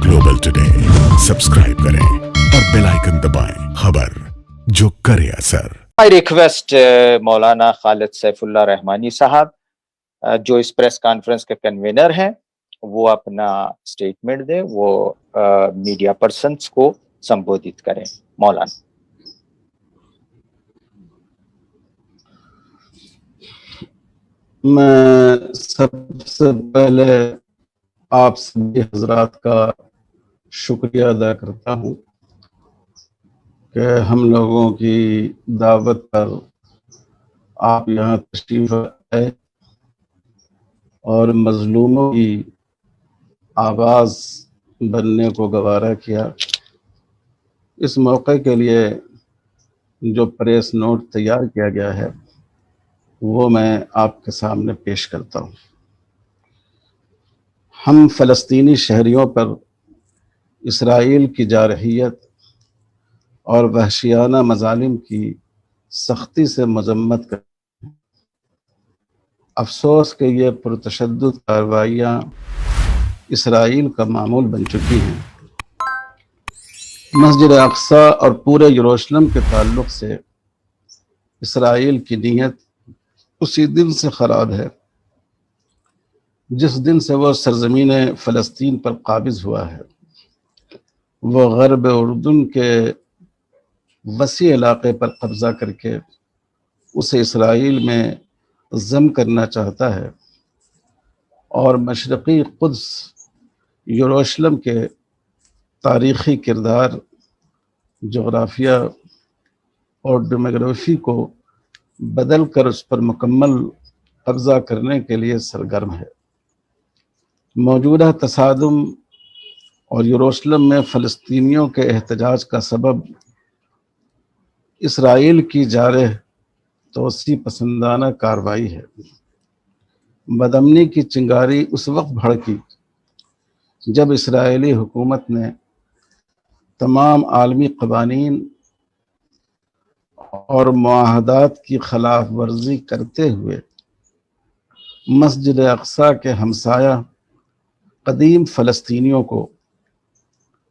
Global today subscribe करें और bell icon दबाएं। खबर जो करे असर। आई रिक्वेस्ट मौलाना खालिद सैफुल्लाह रहमानी साहब जो इस प्रेस कॉन्फ्रेंस के कन्वीनर हैं वो अपना स्टेटमेंट दें, वो मीडिया पर्सन्स को संबोधित करें। मौलाना। मैं सबसे पहले आप सभी हजरात का शुक्रिया अदा करता हूँ कि हम लोगों की दावत पर आप यहाँ तशरीफ आए और मजलूमों की आवाज़ बनने को गवारा किया। इस मौके के लिए जो प्रेस नोट तैयार किया गया है वो मैं आपके सामने पेश करता हूँ। हम फ़लस्तीनी शहरियों पर इसराइल की जारहियत और वहशियाना मजालिम की सख्ती से मजम्मत कर अफसोस कि ये पुरतशद्दुद कार्रवाइयाँ इसराइल का मामूल बन चुकी हैं। मस्जिद अक्सा और पूरे यरूशलेम के ताल्लुक से इसराइल की नीयत उसी दिन से ख़राब है जिस दिन से वह सरज़मीन फ़लस्तीन पर काबिज़ हुआ है। वह ग़र्ब उर्दून के वसी इलाक़े पर कब्ज़ा करके उसे इसराइल में ज़म करना चाहता है और मशरक़ी कुद्स यरूशलेम के तारीख़ी किरदार, जोग्राफिया और डेमोग्राफी को बदल कर उस पर मुकम्मल कब्ज़ा करने के लिए सरगर्म है। मौजूदा तसादुम और यरूशलेम में फ़लस्तीनियों के एहतजाज का सबब इसराइल की जारह तोसी पसंदाना कार्रवाई है। बदअमनी की चिंगारी उस वक्त भड़की जब इसराइली हुकूमत ने तमाम आलमी क़वानीन और मुआहदात की खिलाफ वर्जी करते हुए मस्जिद अक्सा के हमसाया कदीम फ़लस्तीनियों को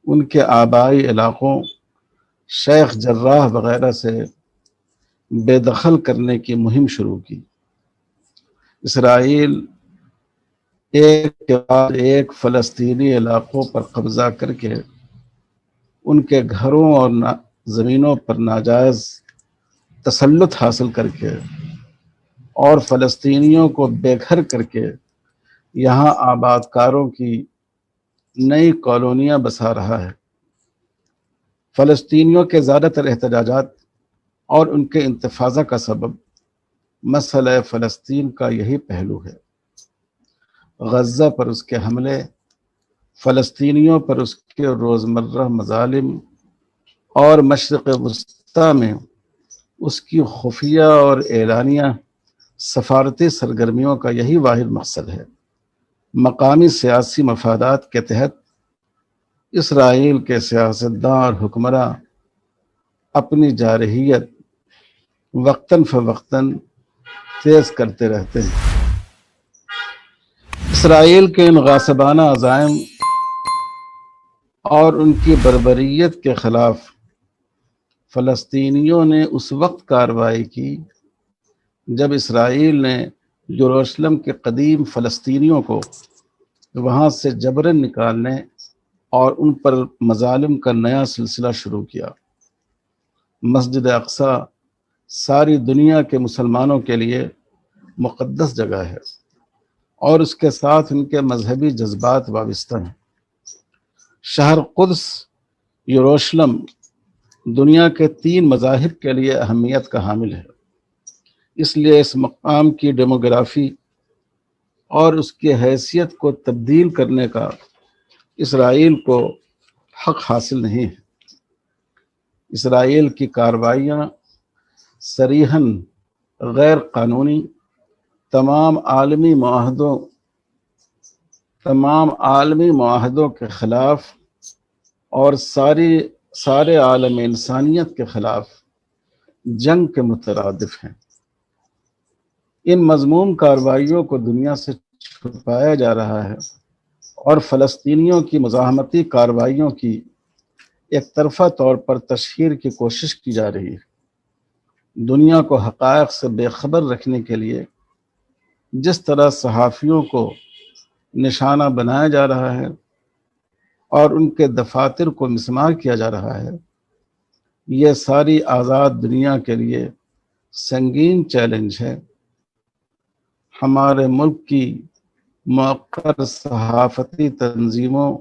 उनके आबाई इलाक़ों शेख जर्राह वग़ैरह से बेदखल करने की मुहिम शुरू की। इसराइल एक के बाद एक फ़लस्तीनी इलाक़ों पर कब्ज़ा करके उनके घरों और ज़मीनों पर नाजायज़ तसल्लुत हासिल करके और फ़लस्तीनियों को बेघर करके यहाँ आबादकारों की नई कॉलोनियाँ बसा रहा है। फ़लस्तीनियों के ज़्यादातर एहतजाजात और उनके इंतफाज़ा का सबब मसला फ़लस्तीन का यही पहलू है। गज़ा पर उसके हमले, फ़लस्तीनियों पर उसके रोज़मर्रा मज़ालिम और मशरिक़ वस्ता में उसकी खुफिया और एलानिया सफारती सरगर्मियों का यही वाहिद मकसद है। मकामी सियासी मफादात के तहत इसराइल के सियासतदान और हुक्मरां अपनी जारहियत वक्तन फ़वक्तन तेज़ करते रहते हैं। इसराइल के इन गासिबाना अज़ाइम और उनकी बर्बरियत के ख़िलाफ़ फ़लस्तीनियों ने उस वक्त कार्रवाई की जब इसराइल ने यरूशलेम के कदीम फ़लस्तीनियों को वहाँ से जबरन निकालने और उन पर मज़ालिम का नया सिलसिला शुरू किया। मस्जिद अक्सा सारी दुनिया के मुसलमानों के लिए मुक़द्दस जगह है और उसके साथ उनके मजहबी जज्बात वाबिस्ता हैं। शहर कुद्स यरूशलेम दुनिया के 3 मज़ाहिब के लिए अहमियत का हामिल है, इसलिए इस मकाम की डेमोग्राफी और उसकी हैसियत को तब्दील करने का इसराइल को हक हासिल नहीं है। इसराइल की कार्रवाइयाँ सरीहन गैर कानूनी, तमाम आलमी मुआहदों के ख़िलाफ़ और सारे आलम इंसानियत के ख़िलाफ़ जंग के मुतरादिफ हैं। इन मज़मूम कार्रवाइयों को दुनिया से छुपाया जा रहा है और फ़लस्तीनियों की मज़ाहमती कार्रवाइयों की एक तरफ़ा तौर पर तशहीर की कोशिश की जा रही है। दुनिया को हक़ाइक़ से बेखबर रखने के लिए जिस तरह सहाफ़ियों को निशाना बनाया जा रहा है और उनके दफातर को मिसमार किया जा रहा है, ये सारी आज़ाद दुनिया के लिए संगीन चैलेंज है। हमारे मुल्क की मौक़र सहाफ़ती तंजीमों,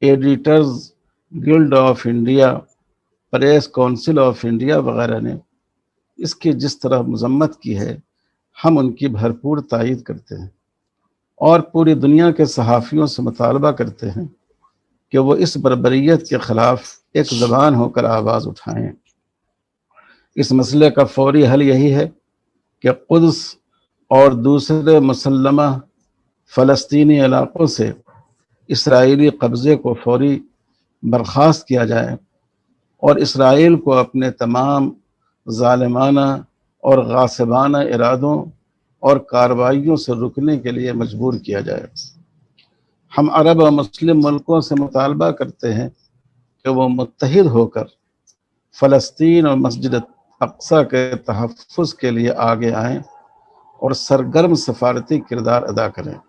editors guild of India, press council of India वगैरह ने इसकी जिस तरह मजम्मत की है, हम उनकी भरपूर तायीद करते हैं और पूरी दुनिया के सहाफ़ियों से मुतालबा करते हैं कि वो इस बर्बरियत के ख़िलाफ़ एक ज़बान होकर आवाज़ उठाएं। इस मसले का फौरी हल यही है कि कुद्स और दूसरे मुसल्लमा फ़लस्तीनी इलाक़ों से इसराइली कब्ज़े को फौरी बर्खास्त किया जाए और इसराइल को अपने तमाम ज़ालिमाना और गासिबाना इरादों और कार्रवाइयों से रुकने के लिए मजबूर किया जाए। हम अरब और मुस्लिम मुल्कों से मुतालबा करते हैं कि वो मुत्तहिद होकर फ़लस्तीन और मस्जिद अक़सा के तहफ़्फ़ुज़ के लिए आगे आएँ और सरगर्म सफारती किरदार अदा करें।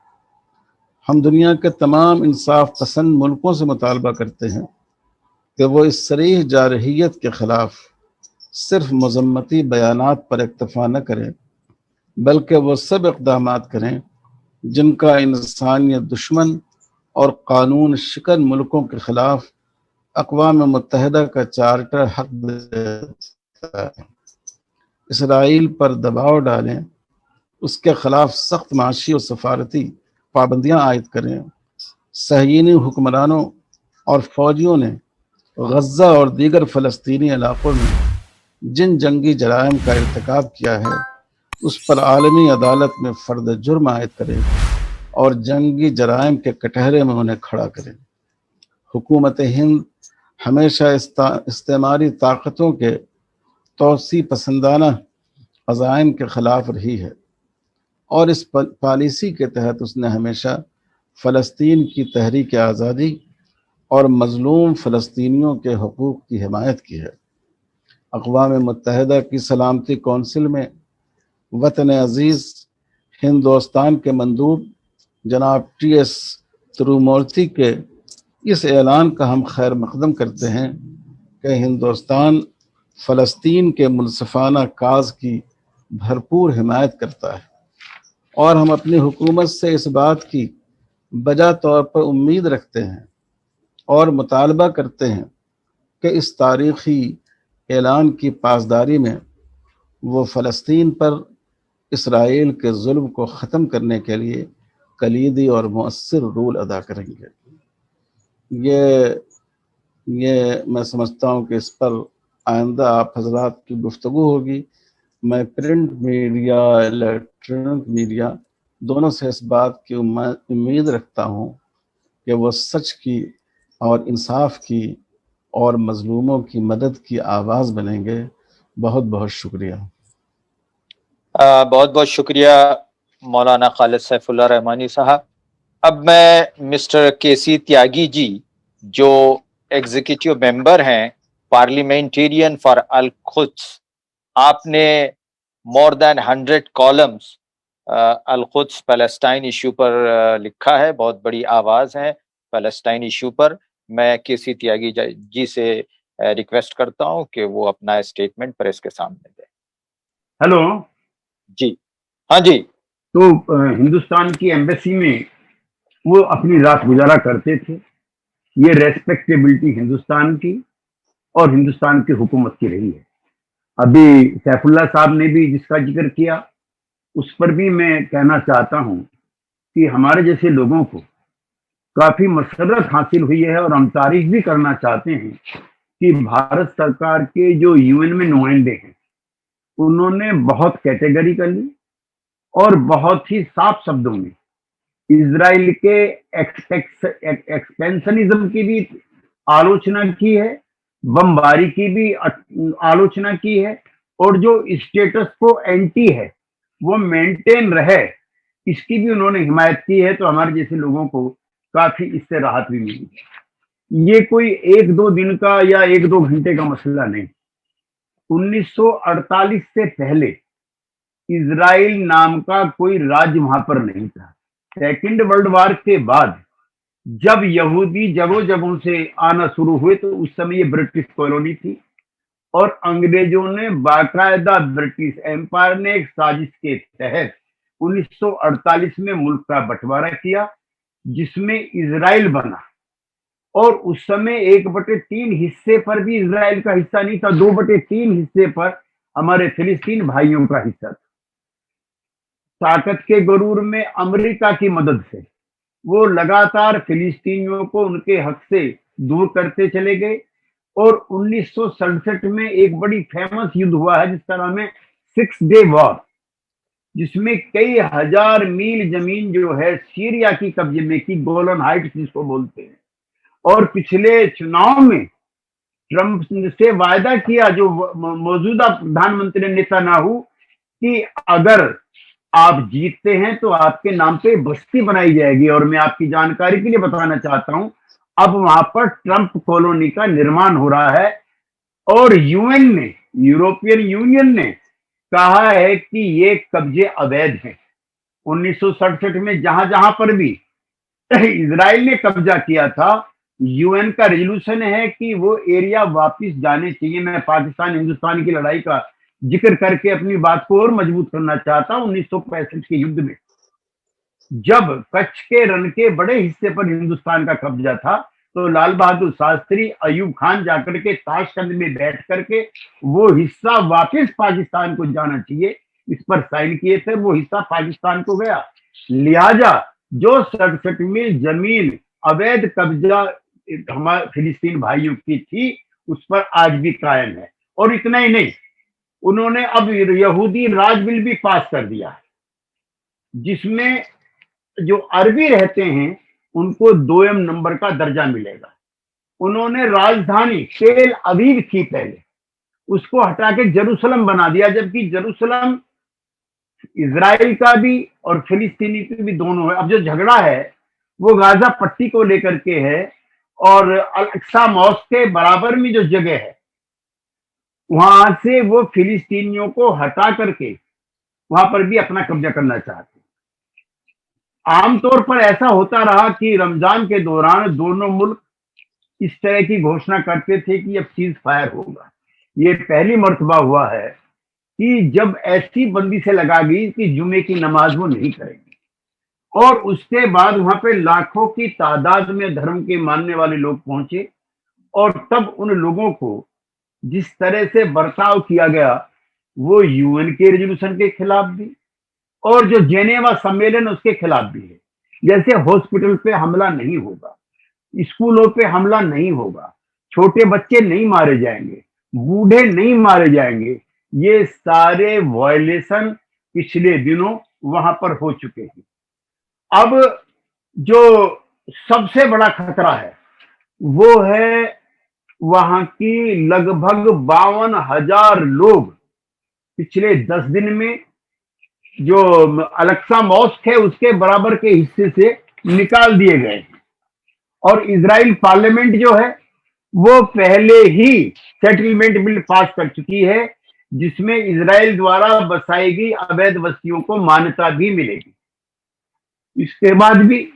हम दुनिया के तमाम इंसाफ पसंद मुल्कों से मुतालबा करते हैं कि वो इस सरीह जारहियत के ख़िलाफ़ सिर्फ मज़म्मती बयानात पर इक्तफ़ा न करें, बल्कि वो सब इक़दामात करें जिनका इंसानियत दुश्मन और कानून शिकन मुल्कों के ख़िलाफ़ अक़वाम मुत्तहिदा का चार्टर हक़ देता है। इसराइल पर दबाव डालें, उसके ख़िलाफ़ सख्त माशी और सफारती पाबंदियाँ आयद करें। सहयीनी हुक्मरानों और फ़ौजियों ने गज़ा और दीगर फ़लस्तीनी इलाक़ों में जिन जंगी जराइम का इर्तिकाब किया है, उस पर आलमी अदालत में फ़र्द जुर्म आयद करें और जंगी जराइम के कटहरे में उन्हें खड़ा करें। हुकूमत हिंद हमेशा इस्तेमारी ताकतों के तोसी पसंदाना अज़ाइम के ख़िलाफ़ रही है और इस पॉलिसी के तहत उसने हमेशा फ़लस्तीन की तहरीक आज़ादी और मज़लूम फ़लस्तीनियों के हकूक़ की हिमायत की है। अक़वाम मुत्तहिदा की सलामती कौंसिल में वतन अज़ीज़ हिंदुस्तान के मंदूब जनाब TS तिरुमूर्ति के इस ऐलान का हम खैर मक़दम करते हैं कि हिंदुस्तान फ़लस्तीन के मुनसिफ़ाना काज़ की भरपूर हिमायत करता है और हम अपनी हुकूमत से इस बात की बजा तौर पर उम्मीद रखते हैं और मुतालबा करते हैं कि इस तारीख़ी ऐलान की पासदारी में वो फ़लस्तीन पर इसराइल के जुल्म को ख़त्म करने के लिए कलीदी और मुअस्सिर रोल अदा करेंगे। ये मैं समझता हूँ कि इस पर आइंदा आप हज़रात की गुफ्तगू होगी। मैं प्रिंट मीडिया, इलेक्ट्रॉनिक मीडिया दोनों से इस बात की उम्मीद रखता हूँ कि वो सच की और इंसाफ की और मजलूमों की मदद की आवाज़ बनेंगे। बहुत बहुत शुक्रिया। बहुत बहुत शुक्रिया मौलाना खालिद सैफुल्लाह रहमानी साहब। अब मैं मिस्टर KC त्यागी जी, जो एग्जीक्यूटिव मेंबर हैं पार्लियामेंटेरियन फॉर अल कुद्स, आपने मोर देन 100 कॉलम्स अल कुद्स पैलेस्टाइन इशू पर लिखा है, बहुत बड़ी आवाज है पैलेस्टाइन इशू पर। मैं KC त्यागी जी से रिक्वेस्ट करता हूं कि वो अपना स्टेटमेंट प्रेस के सामने दें। हेलो जी, हाँ जी। तो हिंदुस्तान की एम्बेसी में वो अपनी रात गुजारा करते थे। ये रेस्पेक्टेबिलिटी हिंदुस्तान की और हिंदुस्तान की हुकूमत की रही है। अभी सैफुल्लाह साहब ने भी जिसका जिक्र किया, उस पर भी मैं कहना चाहता हूं कि हमारे जैसे लोगों को काफी मसरत हासिल हुई है और हम तारीफ भी करना चाहते हैं कि भारत सरकार के जो UN में नुमाइंदे हैं, उन्होंने बहुत कैटेगरिकली और बहुत ही साफ शब्दों में इजराइल के एक्सपेंशनिज्म की भी आलोचना की है, बमबारी की भी आलोचना की है और जो स्टेटस को एंटी है वो मेंटेन रहे, इसकी भी उन्होंने हिमायत की है। तो हमारे जैसे लोगों को काफी इससे राहत भी मिली। ये कोई एक दो दिन का या एक दो घंटे का मसला नहीं। 1948 से पहले इजराइल नाम का कोई राज्य वहां पर नहीं था। सेकेंड वर्ल्ड वॉर के बाद जब यहूदी जगहों जगहों से आना शुरू हुए तो उस समय ये ब्रिटिश कॉलोनी थी और अंग्रेजों ने बाकायदा ब्रिटिश एम्पायर ने एक साजिश के तहत 1948 में मुल्क का बंटवारा किया जिसमें इजराइल बना। और उस समय 1/3 हिस्से पर भी इजराइल का हिस्सा नहीं था, 2/3 हिस्से पर हमारे फिलिस्तीन भाइयों का हिस्सा था। ताकत के गरूर में अमेरिका की मदद से वो लगातार फिलिस्तीनियों को उनके हक से दूर करते चले गए और 1967 में एक बड़ी फेमस युद्ध हुआ है जिसका नाम है 6 डे वॉर, जिसमें कई हजार मील जमीन जो है सीरिया की कब्जे में की, गोलन हाइट्स जिसको बोलते हैं। और पिछले चुनाव में ट्रंप से वायदा किया जो मौजूदा प्रधानमंत्री नेतन्याहू कि अगर आप जीतते हैं तो आपके नाम पे बस्ती बनाई जाएगी। और मैं आपकी जानकारी के लिए बताना चाहता हूं अब वहां पर ट्रंप कॉलोनी का निर्माण हो रहा है और यूएन ने, यूरोपियन यूनियन ने कहा है कि ये कब्जे अवैध हैं। 1967 में जहां जहां पर भी इजराइल ने कब्जा किया था, यूएन का रेजोल्यूशन है कि वो एरिया वापस जाने चाहिए। मैं पाकिस्तान हिंदुस्तान की लड़ाई का जिक्र करके अपनी बात को और मजबूत करना चाहता हूं। 1965 के युद्ध में जब कच्छ के रण के बड़े हिस्से पर हिंदुस्तान का कब्जा था तो लाल बहादुर शास्त्री, अयूब खान जाकर के ताशकंद में बैठ करके वो हिस्सा वापस पाकिस्तान को जाना चाहिए इस पर साइन किए थे। वो हिस्सा पाकिस्तान को गया। लिहाजा जो 67 में जमीन अवैध कब्जा हमारे फिलिस्तीन भाइयों की थी उस पर आज भी कायम है। और इतना ही नहीं, उन्होंने अब यहूदी राज बिल भी पास कर दिया है जिसमें जो अरबी रहते हैं उनको 2M नंबर का दर्जा मिलेगा। उन्होंने राजधानी तेल अवीव थी पहले, उसको हटा के जेरूसलम बना दिया, जबकि जेरूसलम इजराइल का भी और फिलिस्तीनी का भी दोनों है। अब जो झगड़ा है वो गाजा पट्टी को लेकर के है और अल-अक्सा मॉस्क के बराबर में जो जगह है वहां से वो फिलिस्तीनियों को हटा करके वहां पर भी अपना कब्जा करना चाहते। आमतौर पर ऐसा होता रहा कि रमजान के दौरान दोनों मुल्क इस तरह की घोषणा करते थे कि अब सीज फायर होगा। ये पहली मर्तबा हुआ है कि जब ऐसी बंदिशें लगा गई कि जुमे की नमाज वो नहीं करेंगे। और उसके बाद वहां पे लाखों की तादाद में धर्म के मानने वाले लोग पहुंचे और तब उन लोगों को जिस तरह से बर्ताव किया गया वो यूएन के रेजोल्यूशन के खिलाफ भी और जो जेनेवा सम्मेलन उसके खिलाफ भी है। जैसे हॉस्पिटल पे हमला नहीं होगा, स्कूलों पे हमला नहीं होगा, छोटे बच्चे नहीं मारे जाएंगे, बूढ़े नहीं मारे जाएंगे, ये सारे वायलेशन पिछले दिनों वहां पर हो चुके हैं। अब जो सबसे बड़ा खतरा है वो है वहां की लगभग 52,000 लोग पिछले 10 दिन में जो अल-अक्सा मॉस्क है उसके बराबर के हिस्से से निकाल दिए गए। और इजराइल पार्लियामेंट जो है वो पहले ही सेटलमेंट बिल पास कर चुकी है जिसमें इजराइल द्वारा बसाई गई अवैध बस्तियों को मान्यता भी मिलेगी। इसके बाद भी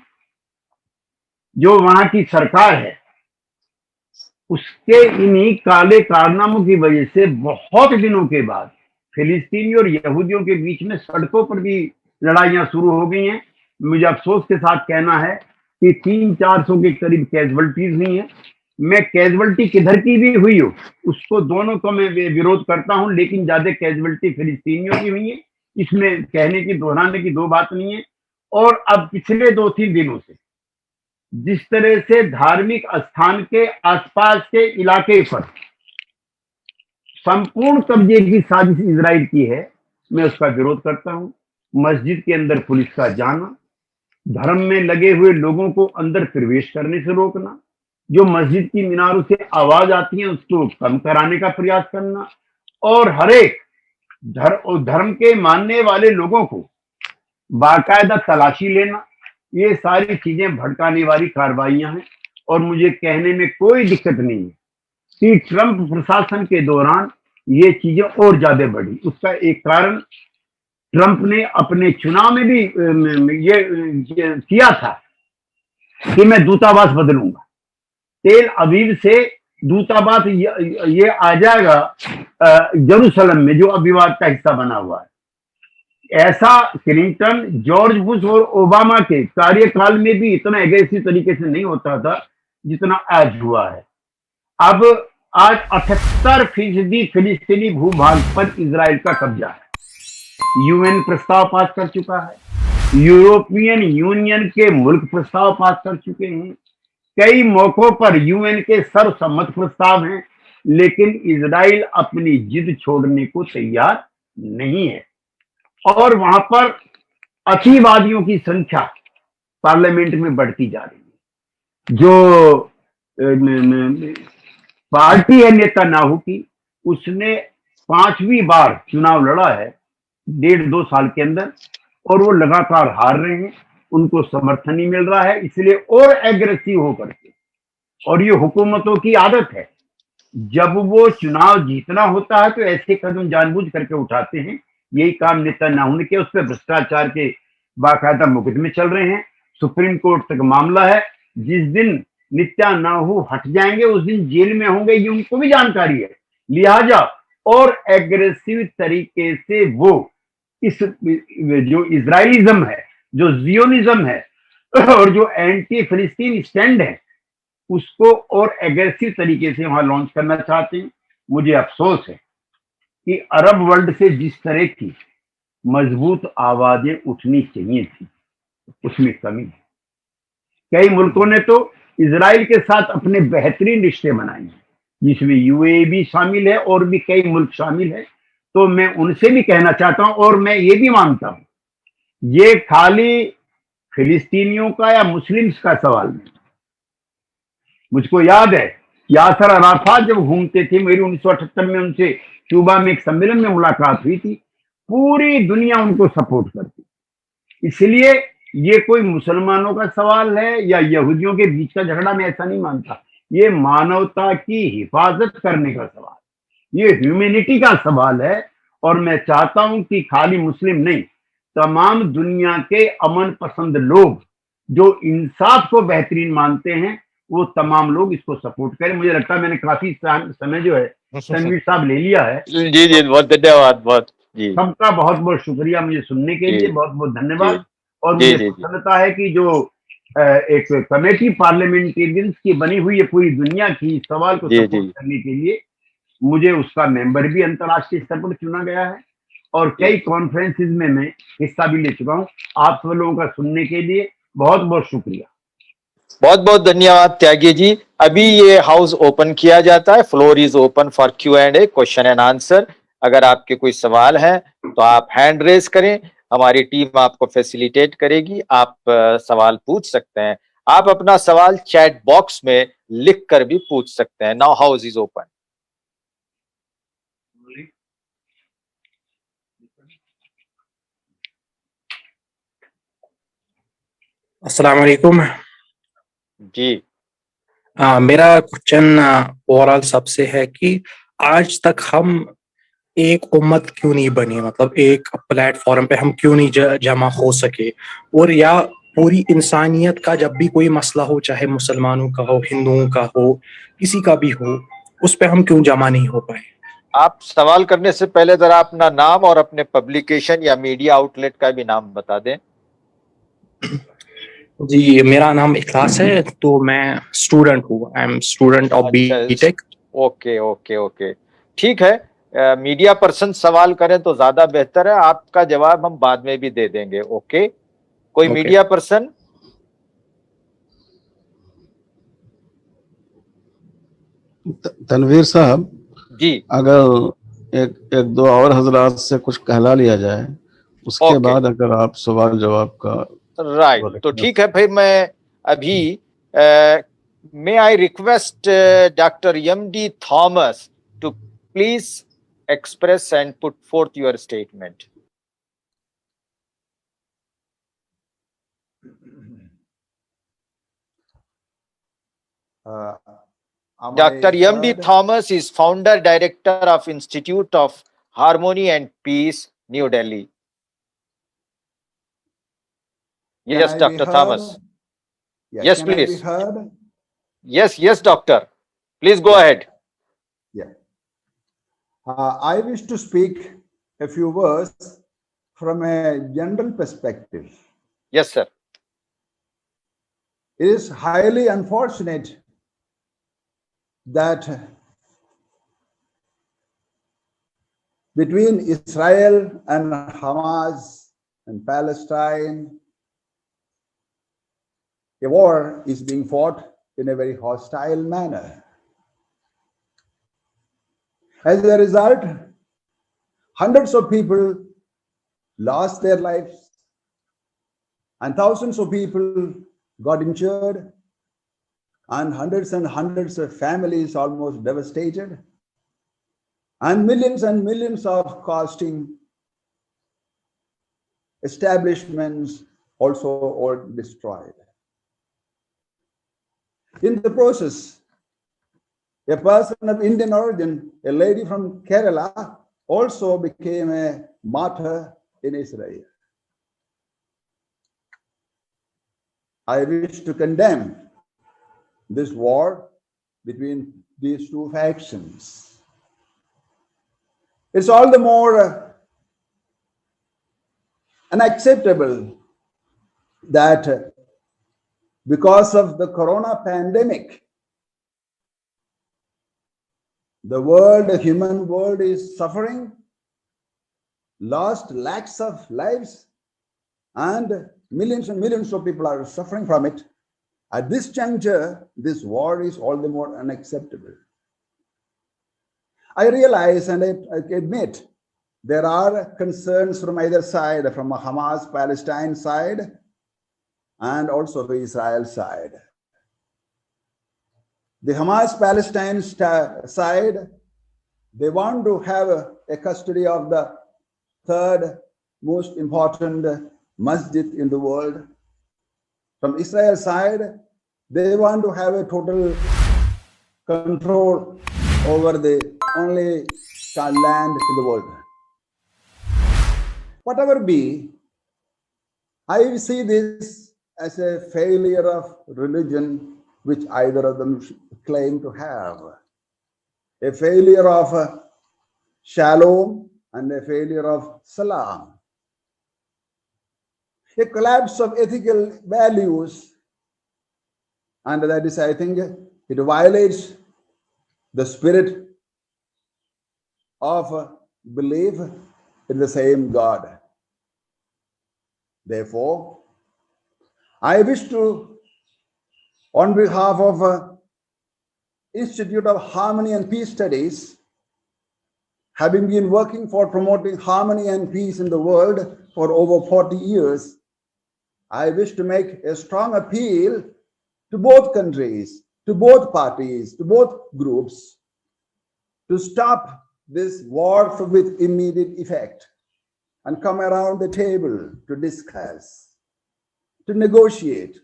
जो वहां की सरकार है उसके इन्हीं काले कारनामों की वजह से बहुत दिनों के बाद फिलिस्तीनी और यहूदियों के बीच में सड़कों पर भी लड़ाइयां शुरू हो गई हैं। मुझे अफसोस के साथ कहना है कि 300-400 के करीब कैजुअल्टीज हुई हैं। मैं कैजुअल्टी किधर की भी हुई हो उसको दोनों को मैं विरोध करता हूं, लेकिन ज्यादा कैजुअल्टी फिलिस्तीनियों की हुई है, इसमें कहने की दोहराने की दो बात नहीं है। और अब पिछले 2-3 दिनों से जिस तरह से धार्मिक स्थान के आसपास के इलाके पर संपूर्ण कब्जे की साजिश इजराइल की है, मैं उसका विरोध करता हूं। मस्जिद के अंदर पुलिस का जाना, धर्म में लगे हुए लोगों को अंदर प्रवेश करने से रोकना, जो मस्जिद की मीनारों से आवाज आती है उसको कम कराने का प्रयास करना और हर एक धर्म के मानने वाले लोगों को बाकायदा तलाशी लेना, ये सारी चीजें भड़काने वाली कार्रवाइयां हैं और मुझे कहने में कोई दिक्कत नहीं है कि ट्रंप प्रशासन के दौरान ये चीजें और ज्यादा बढ़ी। उसका एक कारण ट्रंप ने अपने चुनाव में भी ये किया था कि मैं दूतावास बदलूंगा, तेल अवीव से दूतावास ये आ जाएगा यरूशलेम में, जो अब विवाद का हिस्सा बना हुआ है। ऐसा क्लिंटन, जॉर्ज बुश और ओबामा के कार्यकाल में भी इतना एग्रेसिव तरीके से नहीं होता था जितना आज हुआ है। अब आज 78% फिलिस्तीनी भूभाग पर इजराइल का कब्जा है। यूएन प्रस्ताव पास कर चुका है, यूरोपियन यूनियन के मुल्क प्रस्ताव पास कर चुके हैं, कई मौकों पर यूएन के सर्वसम्मत प्रस्ताव हैं, लेकिन इजराइल अपनी जिद छोड़ने को तैयार नहीं है और वहां पर अतिवादियों की संख्या पार्लियामेंट में बढ़ती जा रही है। जो पार्टी है नेतन्याहू की, उसने 5वीं बार चुनाव लड़ा है 1.5-2 साल के अंदर और वो लगातार हार रहे हैं, उनको समर्थन नहीं मिल रहा है, इसलिए और एग्रेसिव होकर के, और ये हुकूमतों की आदत है, जब वो चुनाव जीतना होता है तो ऐसे कदम जानबूझ करके उठाते हैं। यही काम नेतन्याहू ने किया। उस पर भ्रष्टाचार के बाकायदा मुकदमे चल रहे हैं, सुप्रीम कोर्ट तक मामला है। जिस दिन नेतन्याहू हट जाएंगे उस दिन जेल में होंगे, ये उनको भी जानकारी है। लिहाजा और एग्रेसिव तरीके से वो इस जो इजराइलिज्म है, जो जियोनिज्म है और जो एंटी फिलिस्तीन स्टैंड है, उसको और एग्रेसिव तरीके से वहां लॉन्च करना चाहते हैं। मुझे अफसोस है कि अरब वर्ल्ड से जिस तरह की मजबूत आवाजें उठनी चाहिए थी, उसमें कमी है। कई मुल्कों ने तो इजराइल के साथ अपने बेहतरीन रिश्ते बनाए हैं, जिसमें यूएई भी शामिल है और भी कई मुल्क शामिल है। तो मैं उनसे भी कहना चाहता हूं और मैं ये भी मानता हूं, ये खाली फिलिस्तीनियों का या मुस्लिम्स का सवाल नहीं। मुझको याद है यासर अराफात जब घूमते थे, मेरी 1978 में उनसे क्यूबा में एक सम्मेलन में मुलाकात हुई थी, पूरी दुनिया उनको सपोर्ट करती। इसलिए ये कोई मुसलमानों का सवाल है या यहूदियों के बीच का झगड़ा, मैं ऐसा नहीं मानता। ये मानवता की हिफाजत करने का सवाल, ये ह्यूमैनिटी का सवाल है। और मैं चाहता हूं कि खाली मुस्लिम नहीं, तमाम दुनिया के अमन पसंद लोग जो इंसाफ को बेहतरीन मानते हैं, वो तमाम लोग इसको सपोर्ट करें। मुझे लगता है मैंने काफी समय जो है तनवीर साहब ले लिया है। जी जी, बहुत धन्यवाद। बहुत जी, सबका बहुत बहुत शुक्रिया मुझे सुनने के लिए, बहुत बहुत धन्यवाद। और जी मुझे जी, प्रसन्नता है कि जो एक कमेटी पार्लियामेंटेरियंस की बनी हुई है पूरी दुनिया की, इस सवाल को जी सपोर्ट जी, करने के लिए मुझे उसका मेंबर भी अंतर्राष्ट्रीय स्तर पर चुना गया है और कई कॉन्फ्रेंसेस में मैं हिस्सा भी ले चुका हूं। आप सब लोगों का सुनने के लिए बहुत बहुत शुक्रिया। बहुत बहुत धन्यवाद त्यागी जी। अभी ये हाउस ओपन किया जाता है, floor is open for Q&A, question and answer. अगर आपके कोई सवाल है तो आप हैंड रेज करें, हमारी टीम आपको फैसिलिटेट करेगी, आप सवाल पूछ सकते हैं। आप अपना सवाल चैट बॉक्स में लिख कर भी पूछ सकते हैं। Now house is open. अस्सलाम वालेकुम। जी, मेरा क्वेश्चन ओवरऑल सबसे है कि आज तक हम एक उम्मत क्यों नहीं बनी, मतलब एक प्लेटफॉर्म पे हम क्यों नहीं जमा हो सके, और या पूरी इंसानियत का जब भी कोई मसला हो, चाहे मुसलमानों का हो, हिंदुओं का हो, किसी का भी हो, उस पे हम क्यों जमा नहीं हो पाए। आप सवाल करने से पहले जरा अपना नाम और अपने पब्लिकेशन या मीडिया आउटलेट का भी नाम बता दें। जी, मेरा नाम इखलास है, तो मैं स्टूडेंट हूँ, I am student of BTech. Okay okay okay, ठीक है। मीडिया पर्सन सवाल करें तो ज्यादा बेहतर है, आपका जवाब हम बाद में भी दे देंगे। ओके, कोई मीडिया पर्सन? तनवीर साहब, जी, अगर एक दो और हजरात से कुछ कहला लिया जाए, उसके बाद अगर आप सवाल जवाब का राइट, तो ठीक है। फिर मैं अभी may I request doctor MD Thomas to please express and put forth your statement. Am Dr. I M.D. heard? Thomas is founder director of Institute of Harmony and Peace, New Delhi. Can Yes, I be Dr. heard? Thomas. Yeah, Yes, can I be please. heard? Yes, doctor. Please go Yeah. ahead. Yeah. I wish to speak a few words from a general perspective. Yes, sir. It is highly unfortunate that between Israel and Hamas and Palestine, a war is being fought in a very hostile manner. As a result, hundreds of people lost their lives and thousands of people got injured and hundreds of families almost devastated and millions of costing establishments also all destroyed. In the process, a person of Indian origin, a lady from Kerala, also became a martyr in Israel. I wish to condemn this war between these two factions. It's all the more unacceptable that because of the corona pandemic, the human world is suffering, lost lakhs of lives, and millions of people are suffering from it. At this juncture, this war is all the more unacceptable. I realize and I admit there are concerns from either side, from a Hamas Palestine side and also the Israel side. The Hamas Palestine side, they want to have a custody of the third most important masjid in the world. From Israel side, they want to have a total control over the only land in the world. Whatever be, I see this as a failure of religion which either of them claim to have. A failure of shalom and a failure of salam. A collapse of ethical values, and that is, I think, it violates the spirit of belief in the same God. Therefore, I wish to, on behalf of Institute of Harmony and Peace Studies, having been working for promoting harmony and peace in the world for over 40 years, I wish to make a strong appeal to both countries, to both parties, to both groups, to stop this war with immediate effect and come around the table to discuss, to negotiate,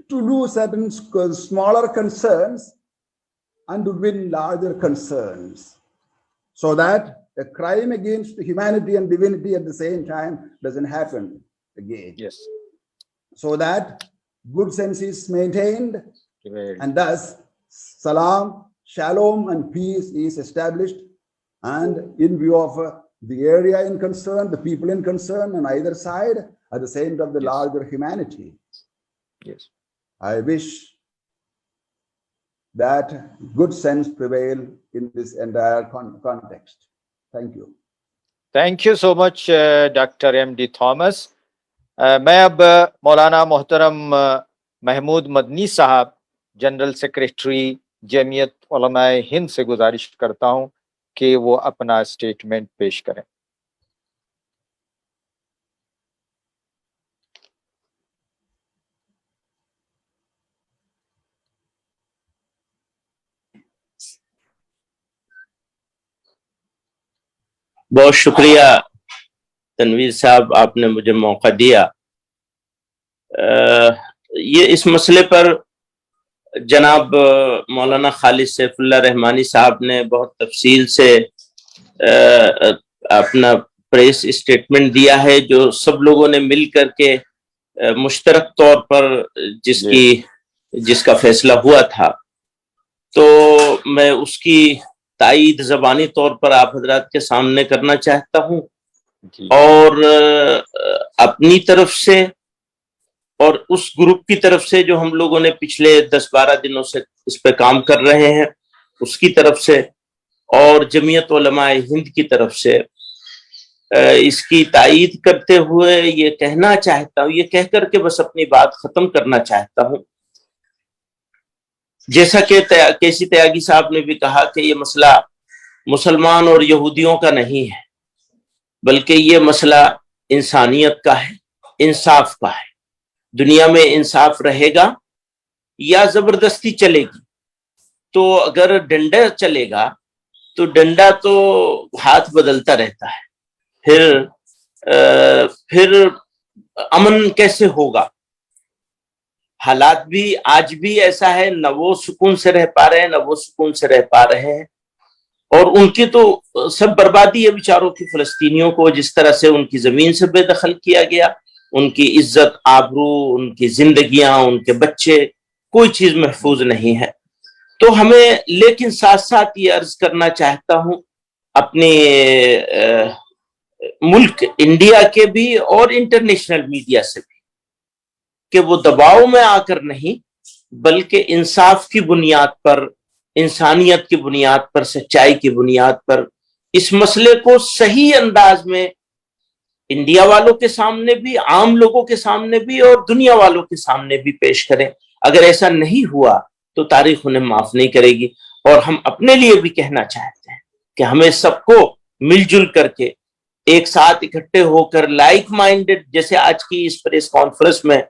to lose certain smaller concerns and to win larger concerns, so that a crime against humanity and divinity at the same time doesn't happen again. Yes. So that good sense is maintained, Very and thus salam, shalom, and peace is established. And in view of the area in concern, the people in concern on either side, at the same time, the Yes. larger humanity. Yes. I wish that good sense prevail in this entire context. Thank you. Thank you so much, Dr. M.D. Thomas. मैं अब मौलाना मोहतरम महमूद मदनी साहब, general secretary Jamiat उलमाए हिंद से गुजारिश करता हूं कि वो अपना स्टेटमेंट पेश करें। बहुत शुक्रिया तनवीर साहब, आपने मुझे मौका दिया। ये इस मसले पर जनाब मौलाना खालिद सैफुल्लाह रहमानी साहब ने बहुत तफसील से अपना प्रेस स्टेटमेंट दिया है, जो सब लोगों ने मिल करके मुश्तरक तौर पर जिसका फैसला हुआ था। तो मैं उसकी तायीद ज़बानी तौर पर आप हजरात के सामने करना चाहता हूँ, और अपनी तरफ से और उस ग्रुप की तरफ से जो हम लोगों ने पिछले 10-12 दिनों से इस पे काम कर रहे हैं, उसकी तरफ से, और जमीयत उलमाए हिंद की तरफ से इसकी तायीद करते हुए ये कहना चाहता हूँ, ये कह करके बस अपनी बात खत्म करना चाहता हूँ। जैसा कि केसी त्यागी साहब ने भी कहा कि ये मसला मुसलमान और यहूदियों का नहीं है, बल्कि ये मसला इंसानियत का है, इंसाफ का है। दुनिया में इंसाफ रहेगा या जबरदस्ती चलेगी? तो अगर डंडा चलेगा तो डंडा तो हाथ बदलता रहता है, फिर अमन कैसे होगा? हालात भी आज भी ऐसा है, न वो सुकून से रह पा रहे हैं, न वो सुकून से रह पा रहे हैं। और उनकी तो सब बर्बादी है बेचारों की। फलस्तीनियों को जिस तरह से उनकी जमीन से बेदखल किया गया, उनकी इज्जत, आबरू, उनकी जिंदगियां, उनके बच्चे, कोई चीज महफूज नहीं है। तो हमें लेकिन साथ साथ ये अर्ज करना चाहता हूं अपने मुल्क इंडिया के भी और इंटरनेशनल मीडिया से भी, कि वो दबाव में आकर नहीं, बल्कि इंसाफ की बुनियाद पर, इंसानियत की बुनियाद पर, सच्चाई की बुनियाद पर इस मसले को सही अंदाज में इंडिया वालों के सामने भी, आम लोगों के सामने भी और दुनिया वालों के सामने भी पेश करें। अगर ऐसा नहीं हुआ तो तारीख उन्हें माफ नहीं करेगी। और हम अपने लिए भी कहना चाहते हैं कि हमें सबको मिलजुल करके एक साथ इकट्ठे होकर, लाइक माइंडेड, जैसे आज की इस प्रेस कॉन्फ्रेंस में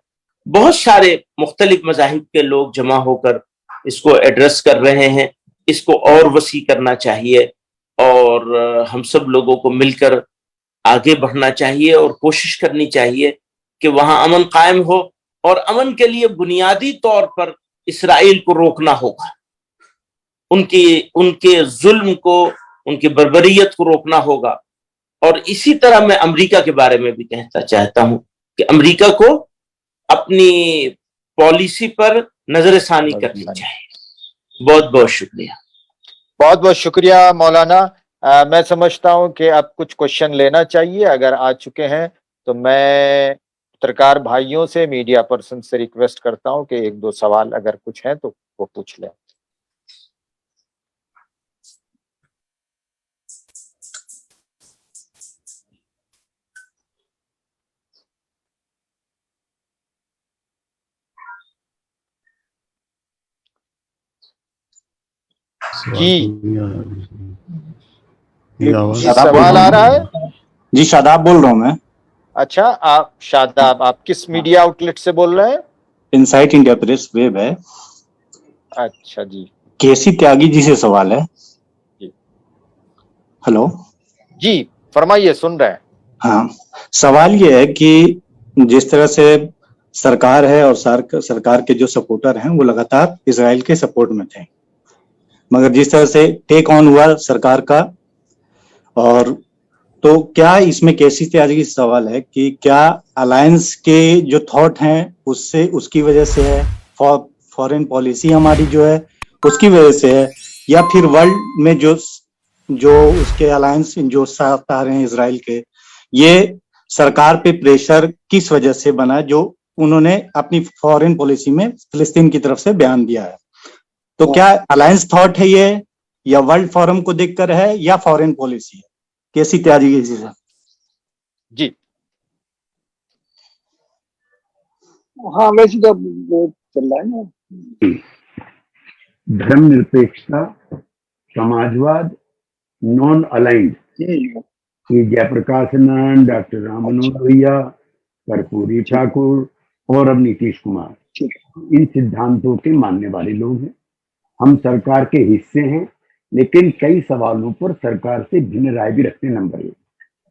बहुत सारे मुख्तलिफ मज़ाहिब के लोग जमा होकर इसको एड्रेस कर रहे हैं, इसको और वसी करना चाहिए और हम सब लोगों को मिलकर आगे बढ़ना चाहिए और कोशिश करनी चाहिए कि वहां अमन कायम हो। और अमन के लिए बुनियादी तौर पर इसराइल को रोकना होगा, उनके जुल्म को, उनकी बर्बरियत को रोकना होगा। और इसी तरह मैं अमेरिका के बारे में भी कहना चाहता हूं कि अमेरिका को अपनी पॉलिसी पर नजरसानी करनी चाहिए। बहुत बहुत शुक्रिया। बहुत बहुत शुक्रिया मौलाना। मैं समझता हूं कि अब कुछ क्वेश्चन लेना चाहिए। अगर आ चुके हैं तो मैं पत्रकार भाइयों से, मीडिया पर्सन से रिक्वेस्ट करता हूं कि 1-2 सवाल अगर कुछ हैं तो वो पूछ लें। सवाल आ रहा है? जी शादाब बोल रहा हूँ मैं। अच्छा, आप शादाब, आप किस मीडिया आउटलेट से बोल रहे हैं? इनसाइट इंडिया प्रेस वेब है। अच्छा जी। केसी त्यागी जी से सवाल है। हेलो जी, फरमाइए, सुन रहे हैं। हाँ, सवाल ये है कि जिस तरह से सरकार है और सरकार के जो सपोर्टर हैं वो लगातार इजराइल के सपोर्ट में थे, मगर जिस तरह से टेक ऑन हुआ सरकार का, और तो क्या इसमें केसी त्यागी से सवाल है कि क्या अलायंस के जो थॉट हैं उससे, उसकी वजह से है, फॉरेन पॉलिसी हमारी जो है उसकी वजह से है, या फिर वर्ल्ड में जो उसके अलायंस जो साथ आ रहे हैं इजराइल के, ये सरकार पे प्रेशर किस वजह से बना जो उन्होंने अपनी फॉरेन पॉलिसी में फिलिस्तीन की तरफ से बयान दिया है? तो क्या अलायंस थॉट है ये, या वर्ल्ड फोरम को देखकर है, या फॉरेन पॉलिसी है? केसी त्यागी जी से। जी हाँ, वैसे तो चल रहा है ना, धर्मनिरपेक्षता, समाजवाद, नॉन अलाइंड, ये जयप्रकाश आनंद, डॉक्टर राम मनोहर भैया, कर्पूरी ठाकुर और अब नीतीश कुमार, इन सिद्धांतों के मानने वाले लोग हैं। हम सरकार के हिस्से हैं, लेकिन कई सवालों पर सरकार से भिन्न राय भी रखते हैं। नंबर 1।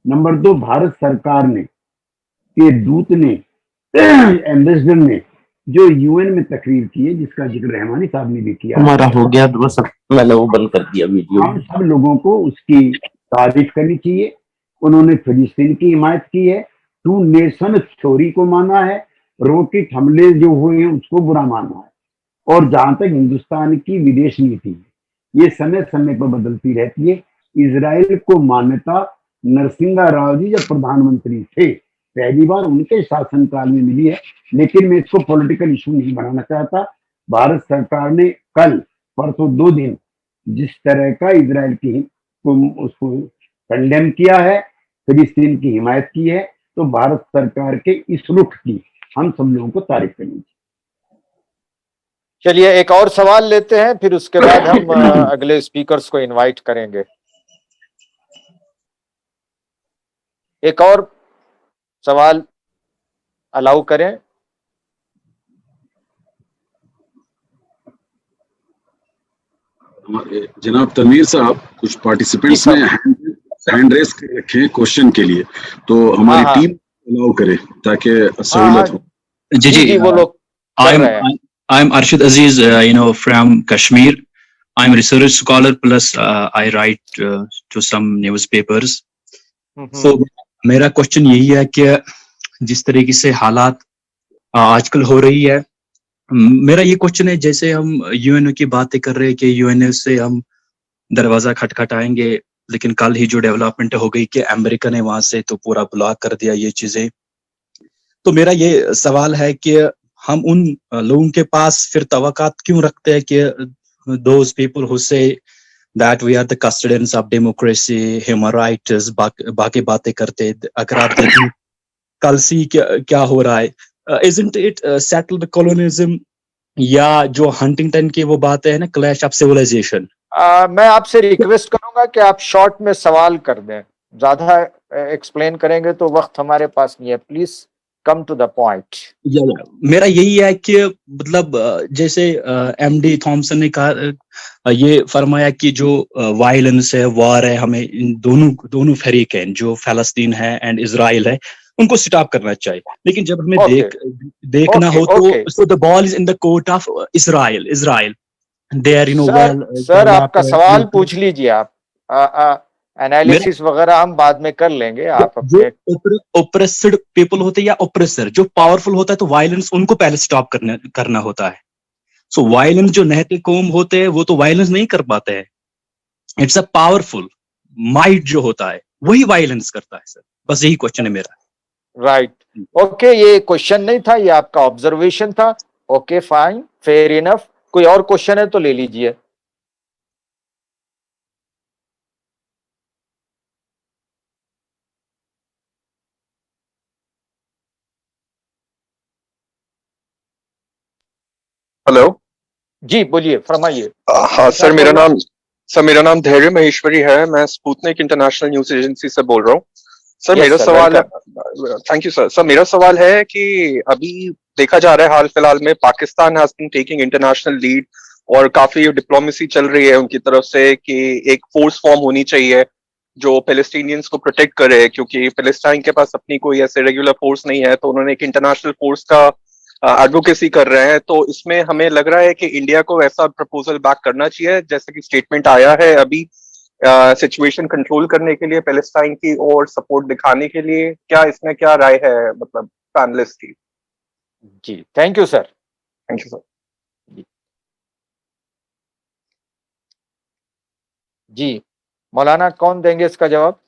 नंबर 2, भारत सरकार ने के दूत ने, एम्बेसडर ने जो यूएन में तकरीर की है, जिसका जिक्र रहमानी साहब ने भी किया, हमारा हो गया तो बस मैंने वो बंद कर दिया वीडियो। हम सब लोगों को उसकी तारीफ करनी चाहिए। उन्होंने फिलिस्तीन की हिमायत की है, 2 नेशन थ्योरी को माना है, रॉकेट हमले जो हुए हैं उसको बुरा माना है। और जहां तक हिंदुस्तान की विदेश नीति है, ये समय समय पर बदलती रहती है। इजराइल को मान्यता नरसिंहा राव जी जब प्रधानमंत्री थे, पहली बार उनके शासनकाल में मिली है, लेकिन मैं इसको पॉलिटिकल इशू नहीं बनाना चाहता। भारत सरकार ने कल परसों 2 दिन जिस तरह का इजराइल की उसको कंडेम किया है, फिलिस्तीन की हिमायत की है, तो भारत सरकार के इस रुख की हम सब लोगों को तारीफ करनी चाहिए। चलिए एक और सवाल लेते हैं, फिर उसके बाद हम अगले स्पीकर्स को इनवाइट करेंगे। एक और सवाल अलाउ करें। जनाब तनवीर साहब, कुछ पार्टिसिपेंट्स ने हैंड रेस रखे क्वेश्चन के लिए, तो हमारी टीम अलाउ करे ताकि सहूलत हो। जी वो लोग I'm Arshad Aziz, from Kashmir. I'm a research scholar plus I write to some newspapers. So मेरा क्वेश्चन यही है कि जिस तरीके से हालात आजकल हो रही है, मेरा ये क्वेश्चन है, जैसे हम यूएनओ की बातें कर रहे हैं कि यूएनओ से हम दरवाजा खटखटाएंगे, लेकिन कल ही जो डेवलपमेंट हो गई कि अमेरिका ने वहां से तो पूरा ब्लॉक कर दिया ये चीजें। तो मेरा ये सवाल है कि हम उन लोगों के पास फिर तवक्कात क्यों रखते हैं कि those people who say that we are the custodians of democracy, human rights, बाकी बातें करते, अगर आप देखें कल सी क्या हो रहा है, isn't it settled colonialism या जो हंटिंगटन की वो बातें है ना, clash of civilization। मैं आपसे रिक्वेस्ट करूंगा कि आप शॉर्ट में सवाल कर दें, ज्यादा एक्सप्लेन करेंगे तो वक्त हमारे पास नहीं है, please come to the point. मेरा यही है कि मतलब जैसे एमडी थॉमसन ने कहा, ये फरमाया कि जो वायलेंस है, वॉर है, हमें इन दोनों फरीक हैं, जो फलस्तीन है एंड इजराइल है, उनको स्टॉप करना चाहिए। लेकिन जब हमें देखना हो तो the ball is in the court of Israel there, sir आपका सवाल पूछ लीजिए, आप एनालिसिस वगैरह हम बाद में कर लेंगे। आप जो ओप्रेस्ड पीपल होते हैं या ओप्रेसर जो पावरफुल होता है, तो वायलेंस उनको पहले स्टॉप करना होता है। सो वायलेंस जो नहते कौम होते हैं वो तो वायलेंस नहीं कर पाते हैं, इट्स अ पावरफुल माइट जो होता है वही वायलेंस करता है। सर बस यही क्वेश्चन है मेरा। राइट, ओके, ये क्वेश्चन नहीं था, ये आपका ऑब्जर्वेशन था। Okay fine, fair enough. कोई और क्वेश्चन है तो ले लीजिए। हेलो जी बोलिए, फरमाइए। हाँ सर, मेरा नाम धैर्य महेश्वरी है। मैं स्पुतनिक इंटरनेशनल न्यूज एजेंसी से बोल रहा हूँ। सर मेरा सवाल है, थैंक यू सर। मेरा सवाल है कि अभी देखा जा रहा है हाल फिलहाल में Pakistan has been taking international lead और काफी डिप्लोमेसी चल रही है उनकी तरफ से कि एक फोर्स फॉर्म होनी चाहिए जो पैलेस्टीनियंस को प्रोटेक्ट करे, क्योंकि पैलेस्टाइन के पास अपनी कोई ऐसे रेगुलर फोर्स नहीं है, तो उन्होंने एक इंटरनेशनल फोर्स का एडवोकेसी कर रहे हैं। तो इसमें हमें लग रहा है कि इंडिया को ऐसा प्रपोजल बैक करना चाहिए, जैसे कि स्टेटमेंट आया है अभी सिचुएशन कंट्रोल करने के लिए पैलेस्टाइन की और सपोर्ट दिखाने के लिए। क्या इसमें क्या राय है मतलब पैनलिस्ट की? जी thank you sir. Thank you sir. जी मौलाना कौन देंगे इसका जवाब?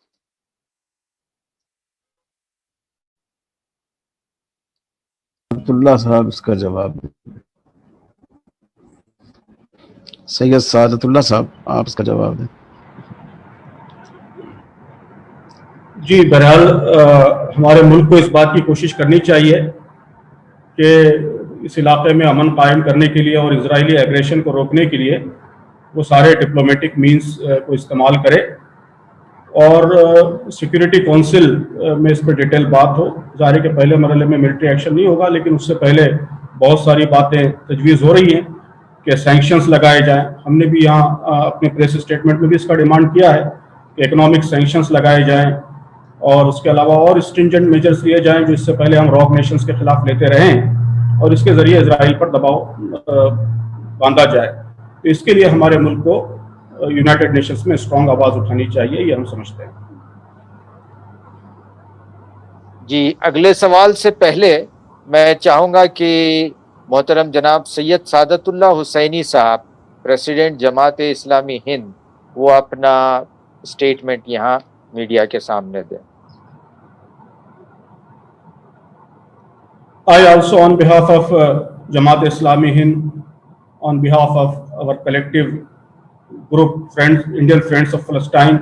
अब्दुल्ला साहब इसका जवाब। सैयद सादतुल्ला साहब आप इसका जवाब दें। जी बहरहाल हमारे मुल्क को इस बात की कोशिश करनी चाहिए कि इस इलाके में अमन कायम करने के लिए और इजरायली एग्रेशन को रोकने के लिए वो सारे डिप्लोमेटिक मींस को इस्तेमाल करे और सिक्योरिटी काउंसिल में इस पर डिटेल बात हो। जाहिर के पहले मरहले में मिलिट्री एक्शन नहीं होगा, लेकिन उससे पहले बहुत सारी बातें तजवीज़ हो रही हैं कि सैंक्शंस लगाए जाएं। हमने भी यहाँ अपने प्रेस स्टेटमेंट में भी इसका डिमांड किया है कि इकोनॉमिक सैंक्शंस लगाए जाएं और उसके अलावा और स्ट्रिंजेंट मेजर्स लिए जाएं जो इससे पहले हम रॉक नेशंस के खिलाफ लेते रहें। और इसके जरिए इजराइल पर दबाव बांधा जाए। तो इसके लिए हमारे मुल्क को यूनाइटेड नेशंस में स्ट्रांग आवाज उठानी चाहिए, ये हम समझते हैं। जी, अगले सवाल से पहले मैं चाहूंगा कि मोहतरम जनाब सैयद सादतुल्लाह हुसैनी साहब, प्रेसिडेंट जमात इस्लामी हिंद, वो अपना स्टेटमेंट यहाँ मीडिया के सामने दें। I also, on behalf of Jamaat Islami Hind, on behalf of our collective group, friends, Indian Friends of Palestine,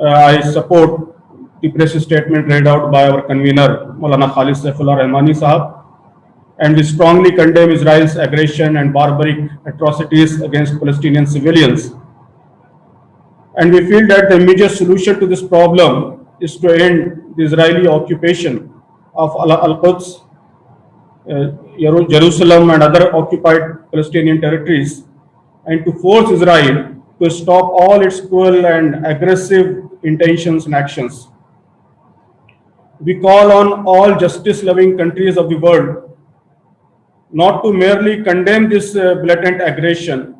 I support the press statement read out by our convener, Maulana Khalid Saifullah Rahmani Sahab, and we strongly condemn Israel's aggression and barbaric atrocities against Palestinian civilians. And we feel that the immediate solution to this problem is to end the Israeli occupation of Al-Quds, Jerusalem and other occupied Palestinian territories, and to force Israel to stop all its cruel and aggressive intentions and actions. We call on all justice-loving countries of the world not to merely condemn this blatant aggression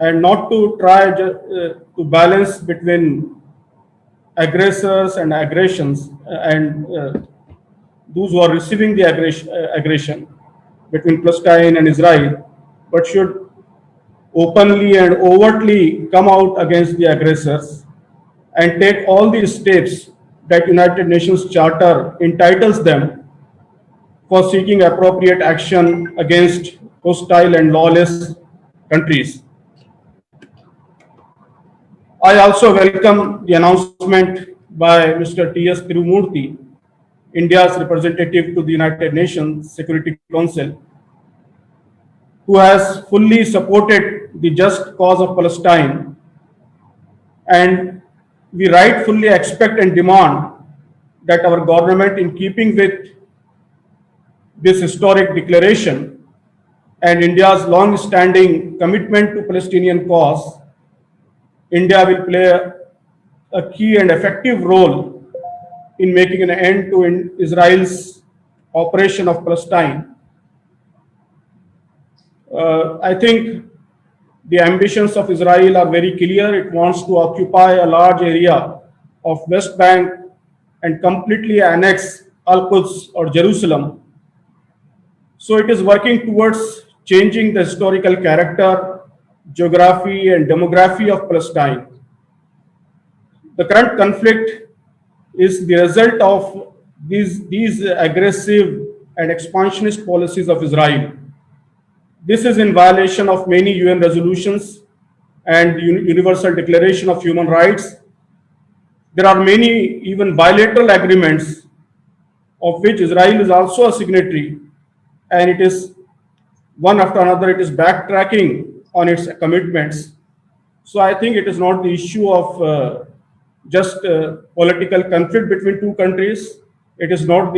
and not to try to balance between aggressors and aggressions and those who are receiving the aggression between Palestine and Israel, but should openly and overtly come out against the aggressors and take all the steps that United Nations Charter entitles them for seeking appropriate action against hostile and lawless countries. I also welcome the announcement by Mr. T.S. Tirumurti, India's representative to the United Nations Security Council, who has fully supported the just cause of Palestine, and we rightfully expect and demand that our government, in keeping with this historic declaration and India's long-standing commitment to Palestinian cause, India will play a key and effective role in making an end to Israel's operation of Palestine. I think the ambitions of Israel are very clear. It wants to occupy a large area of West Bank and completely annex Al-Quds or Jerusalem. So it is working towards changing the historical character, geography and demography of Palestine. The current conflict is the result of these aggressive and expansionist policies of Israel. This is in violation of many UN resolutions and the Universal Declaration of Human Rights. There are many even bilateral agreements of which Israel is also a signatory, and it is one after another, it is backtracking on its commitments. So I think it is not the issue of just political conflict between two countries. It is not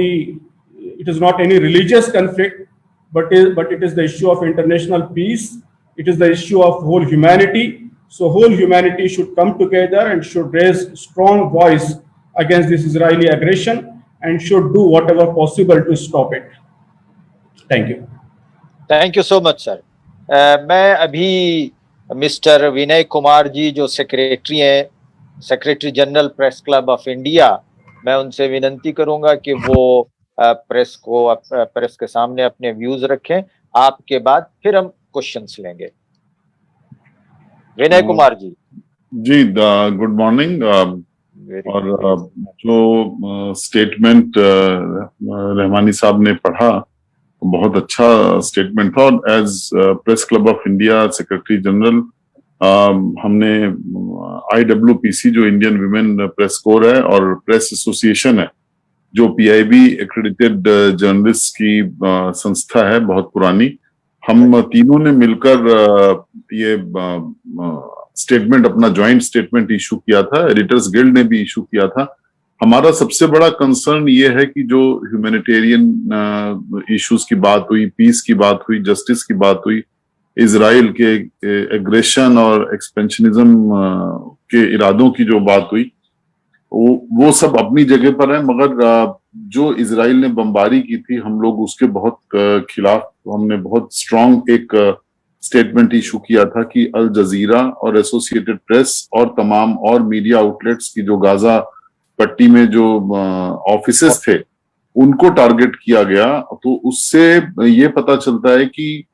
any religious conflict, but it is the issue of international peace. It is the issue of whole humanity. So whole humanity should come together and should raise strong voice against this Israeli aggression and should do whatever possible to stop it. Thank you. Thank you so much, sir. मैं अभी mister विनय कुमार जी जो secretary हैं, secretary general press club of India, मैं उनसे विनंती करूंगा कि वो प्रेस के सामने अपने व्यूज रखें। आपके बाद फिर हम क्वेश्चंस लेंगे। विनय कुमार जी। जी, गुड मॉर्निंग। और जो स्टेटमेंट रहमानी साहब ने पढ़ा, बहुत अच्छा स्टेटमेंट था। और as press club of India secretary general हमने IWPC जो इंडियन वुमेन प्रेस कोर है और प्रेस एसोसिएशन है जो PIB एक्रेडिटेड जर्नलिस्ट की संस्था है, बहुत पुरानी, हम तीनों ने मिलकर ये स्टेटमेंट, अपना जॉइंट स्टेटमेंट इशू किया था। एडिटर्स गिल्ड ने भी इशू किया था। हमारा सबसे बड़ा कंसर्न ये है कि जो ह्यूमैनिटेरियन इश्यूज की बात हुई, पीस की बात हुई, जस्टिस की बात हुई, इजराइल के एग्रेशन और एक्सपेंशनिज्म के इरादों की जो बात हुई, वो सब अपनी जगह पर है, मगर जो इजराइल ने बमबारी की थी, हम लोग उसके बहुत खिलाफ हमने बहुत स्ट्रांग एक स्टेटमेंट इशू किया था कि अल जजीरा और एसोसिएटेड प्रेस और तमाम और मीडिया आउटलेट्स की जो गाजा पट्टी में जो ऑफिसेस थे उनको टारगेट किया गया। तो उससे ये पता चलता है कि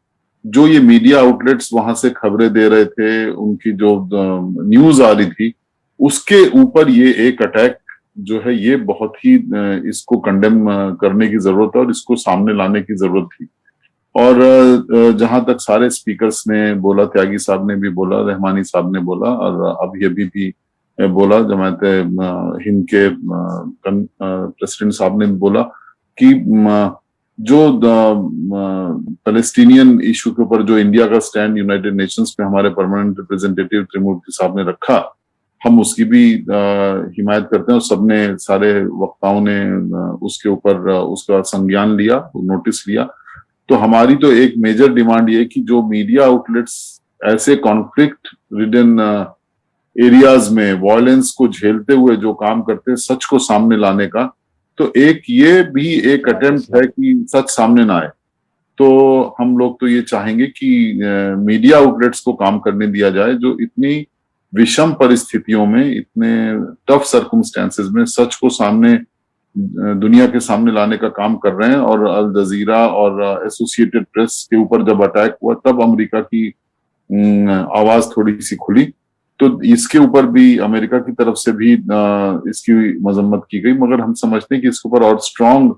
जो ये मीडिया आउटलेट्स वहां से खबरें दे रहे थे, उनकी जो न्यूज आ रही थी, उसके ऊपर ये एक अटैक जो है ये बहुत ही इसको कंडेम करने की जरूरत है और इसको सामने लाने की जरूरत थी। और जहां तक सारे स्पीकर्स ने बोला, त्यागी साहब ने भी बोला, रहमानी साहब ने बोला और अभी भी बोला, जमात हिंद के प्रेसिडेंट साहब ने बोला कि जो पैलेस्टीनियन इशू के ऊपर जो इंडिया का स्टैंड यूनाइटेड नेशंस में हमारे परमानेंट रिप्रेजेंटेटिव त्रिमूर्ति साहब ने रखा, हम उसकी भी हिमायत करते हैं और सबने, सारे वक्ताओं ने उसके ऊपर उसका संज्ञान लिया, नोटिस लिया। तो हमारी तो एक मेजर डिमांड ये है कि जो मीडिया आउटलेट्स ऐसे कॉन्फ्लिक्ट रिडन एरियाज में वायलेंस को झेलते हुए जो काम करते हैं, सच को सामने लाने का, तो एक ये भी एक अटेम्प्ट है कि सच सामने ना आए। तो हम लोग तो ये चाहेंगे कि मीडिया आउटलेट्स को काम करने दिया जाए जो इतनी विषम परिस्थितियों में, इतने टफ सर्कमस्टेंसेस में सच को सामने, दुनिया के सामने लाने का काम कर रहे हैं। और अल जजीरा और एसोसिएटेड प्रेस के ऊपर जब अटैक हुआ तब अमेरिका की आवाज थोड़ी सी खुली, तो इसके ऊपर भी अमेरिका की तरफ से भी इसकी मजम्मत की गई, मगर हम समझते हैं कि इसके ऊपर और स्ट्रॉन्ग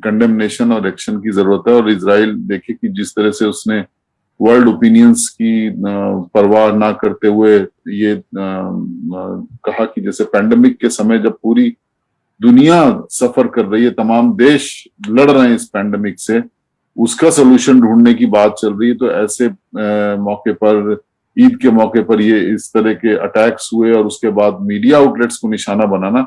कंडेमनेशन और एक्शन की जरूरत है। और इजराइल देखे कि जिस तरह से उसने वर्ल्ड ओपिनियंस की परवाह ना करते हुए ये कहा कि जैसे पैंडेमिक के समय जब पूरी दुनिया सफर कर रही है, तमाम देश लड़ रहे हैं इस पैंडेमिक से, उसका सोल्यूशन ढूंढने की बात चल रही है, तो ऐसे मौके पर, ईद के मौके पर ये इस तरह के अटैक्स हुए और उसके बाद मीडिया आउटलेट्स को निशाना बनाना,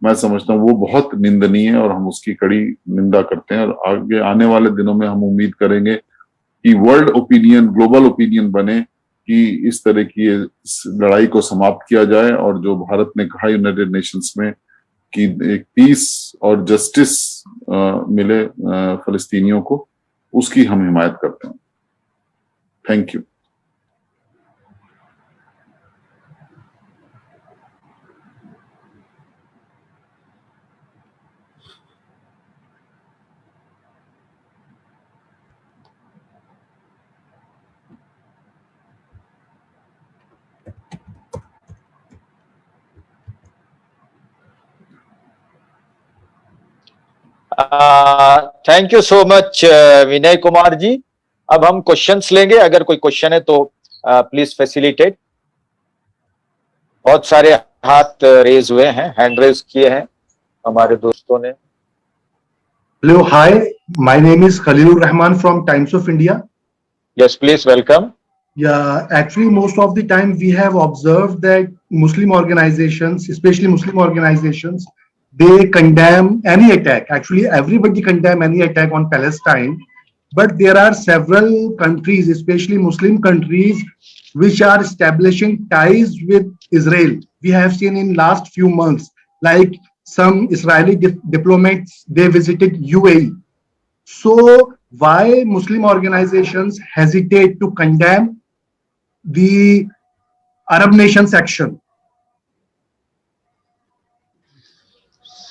मैं समझता हूँ वो बहुत निंदनीय है और हम उसकी कड़ी निंदा करते हैं। और आगे आने वाले दिनों में हम उम्मीद करेंगे कि वर्ल्ड ओपिनियन, ग्लोबल ओपिनियन बने कि इस तरह की लड़ाई को समाप्त किया जाए। और जो भारत ने कहा यूनाइटेड नेशंस में कि एक पीस और जस्टिस मिले फलस्तीनियों को, उसकी हम हिमायत करते हैं। Thank you. Thank you so much Vinay Kumar ji. अब हम क्वेश्चंस लेंगे, अगर कोई क्वेश्चन है तो प्लीज फैसिलिटेट। बहुत सारे हाथ रेज हुए हैं, हैंड रेज किए हैं हमारे दोस्तों ने। Hello, hi. My name is Khalilur Rahman from Times of India. Yes, please welcome. Yeah, actually, most of the time we have observed that Muslim organizations, especially Muslim organizations, they condemn any attack. Actually, everybody condemn any attack on Palestine. But there are several countries, especially Muslim countries, which are establishing ties with Israel. We have seen in last few months, like some Israeli diplomats, they visited UAE. So why Muslim organizations hesitate to condemn the Arab nations action?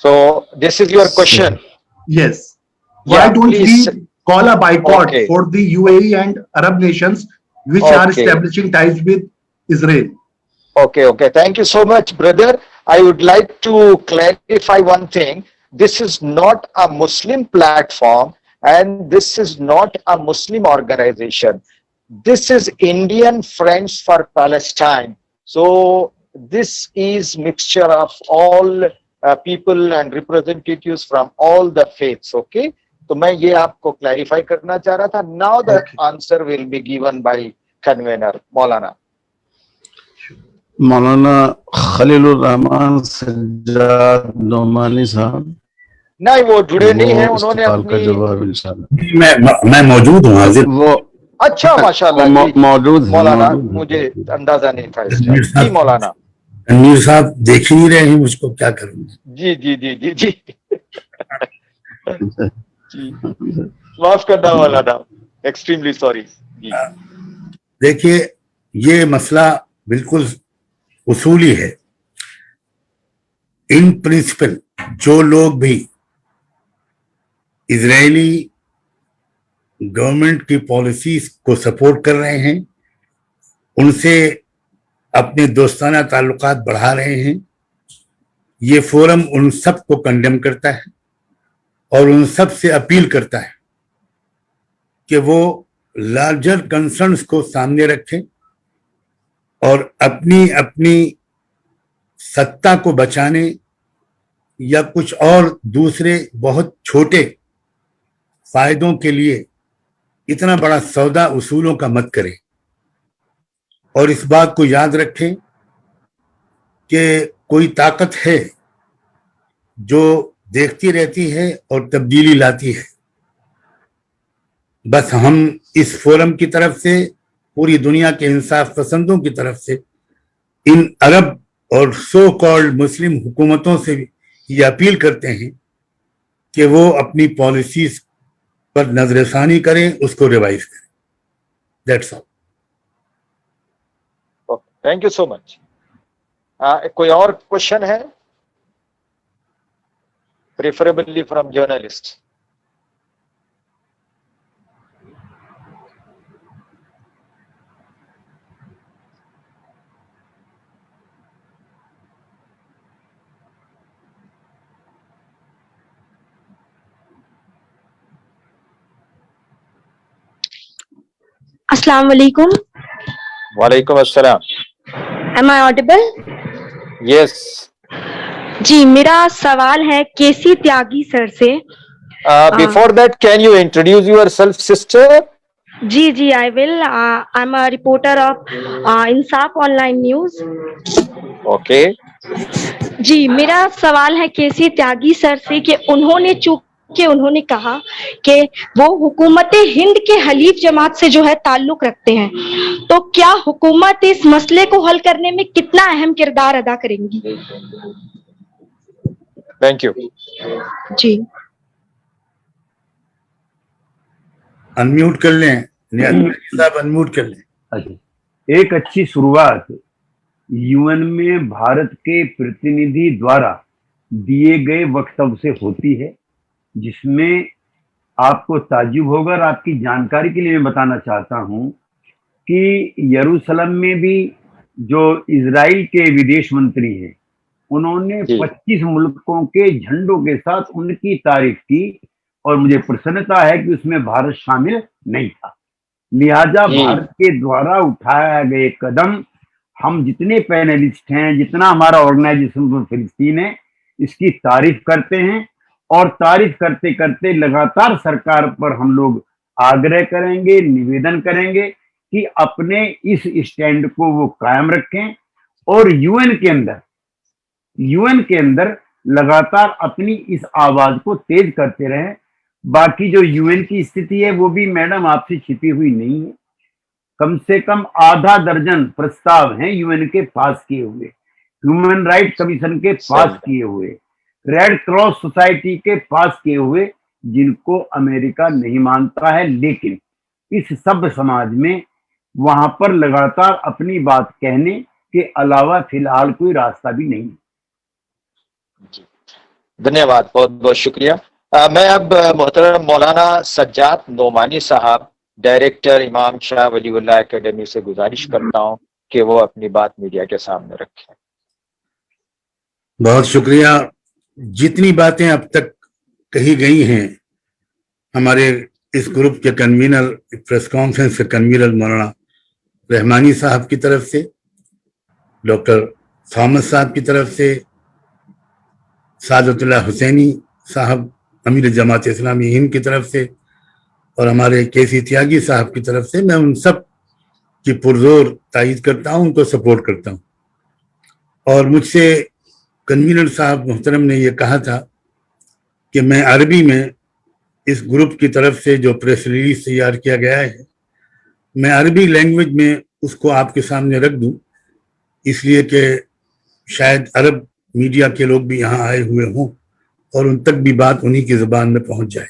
So this is your question. Yes. Why don't we call a boycott for the UAE and Arab nations which are establishing ties with Israel? Okay. Thank you so much, brother. I would like to clarify one thing. This is not a Muslim platform and this is not a Muslim organization. This is Indian Friends for Palestine. So this is mixture of all people and representatives from all the faiths. Okay? तो मैं ये आपको clarify करना चाह रहा था. Now the answer will be given by convener मौलाना. मौलाना खलीलुर रहमान सज्जाद नोमानी साहब नहीं, वो जुड़े नहीं है, उन्होंने अपनी जवाब इंशाल्लाह मैं मौजूद हूँ, हाजिर। वो अच्छा माशाल्लाह मौजूद है मौलाना, मुझे अंदाजा नहीं था इसका। जी मौलाना। रणवीर साहब देख ही नहीं रहे हैं मुझको, क्या करूँ? जी। जी, माफ करना मौलाना, एक्सट्रीमली सॉरी। देखिए, ये मसला बिल्कुल उसूली है। इन प्रिंसिपल जो लोग भी इजरायली गवर्नमेंट की पॉलिसीज को सपोर्ट कर रहे हैं, उनसे अपने दोस्ताना ताल्लुकात बढ़ा रहे हैं, ये फोरम उन सब को कंडेम करता है और उन सब से अपील करता है कि वो लार्जर कंसर्न्स को सामने रखें और अपनी अपनी सत्ता को बचाने या कुछ और दूसरे बहुत छोटे फायदों के लिए इतना बड़ा सौदा उसूलों का मत करें। और इस बात को याद रखें कि कोई ताकत है जो देखती रहती है और तब्दीली लाती है। बस हम इस फोरम की तरफ से, पूरी दुनिया के इंसाफ पसंदों की तरफ से, इन अरब और सो कॉल्ड मुस्लिम हुकूमतों से ये अपील करते हैं कि वो अपनी पॉलिसीज पर नजरसानी करें, उसको रिवाइज करें। That's all. Thank you so much. कोई और क्वेश्चन है? Preferably from journalist. अस्सलाम वालेकुम। वालेकुम अस्सलाम। Am I audible? यस। जी, मेरा सवाल है केसी त्यागी सर से। Before that can you introduce yourself sister? जी जी, I will. I am a reporter of Insaf online news. Okay. जी, मेरा सवाल है केसी त्यागी सर से कि उन्होंने कहा कि वो हुकूमत हिंद के हलीफ जमात से जो है ताल्लुक रखते हैं, तो क्या हुकूमत इस मसले को हल करने में कितना अहम किरदार अदा करेंगी? Thank you. जी, अनम्यूट कर लें साहब, अनम्यूट कर लें। अच्छा, एक अच्छी शुरुआत यूएन में भारत के प्रतिनिधि द्वारा दिए गए वक्तव्य से होती है, जिसमें आपको ताज्जुब होगा और आपकी जानकारी के लिए मैं बताना चाहता हूं कि यरूशलेम में भी जो इजराइल के विदेश मंत्री हैं, उन्होंने 25 मुल्कों के झंडों के साथ उनकी तारीफ की और मुझे प्रसन्नता है कि उसमें भारत शामिल नहीं था। लिहाजा भारत के द्वारा उठाया गए कदम, हम जितने पैनलिस्ट हैं, जितना हमारा ऑर्गेनाइजेशन फिलिस्तीन है, इसकी तारीफ करते हैं और तारीफ करते करते लगातार सरकार पर हम लोग आग्रह करेंगे, निवेदन करेंगे कि अपने इस स्टैंड को वो कायम रखें और यूएन के अंदर लगातार अपनी इस आवाज को तेज करते रहें। बाकी जो यूएन की स्थिति है वो भी मैडम आपसे छिपी हुई नहीं है। कम से कम आधा दर्जन प्रस्ताव हैं यूएन के पास किए हुए, ह्यूमन राइट कमीशन के पास किए हुए, रेड क्रॉस सोसाइटी के पास किए हुए, जिनको अमेरिका नहीं मानता है। लेकिन इस सब समाज में वहां पर लगातार अपनी बात कहने के अलावा फिलहाल कोई रास्ता भी नहीं। धन्यवाद, बहुत बहुत शुक्रिया। मैं अब मोहतरम मौलाना सज्जाद नोमानी साहब, डायरेक्टर इमाम शाह वलीउल्लाह एकेडमी से गुजारिश करता हूं कि वो अपनी बात मीडिया के सामने रखें। बहुत शुक्रिया। जितनी बातें अब तक कही गई हैं हमारे इस ग्रुप के कन्वीनर, प्रेस कॉन्फ्रेंस के कन्वीनर मौलाना रहमानी साहब की तरफ से, डॉक्टर थॉमस साहब की तरफ से, सादतुल्लाह हुसैनी साहब अमीर जमात इस्लामी हिंद की तरफ से, और हमारे केसी त्यागी साहब की तरफ से, मैं उन सब की पुरजोर तायीद करता हूं, उनको सपोर्ट करता हूं। और मुझसे कन्वीनर साहब मोहतरम ने ये कहा था कि मैं अरबी में इस ग्रुप की तरफ से जो प्रेस रिलीज तैयार किया गया है, मैं अरबी लैंग्वेज में उसको आपके सामने रख दूं, इसलिए कि शायद अरब मीडिया के लोग भी यहाँ आए हुए हों और उन तक भी बात उन्हीं की ज़ुबान में पहुंच जाए।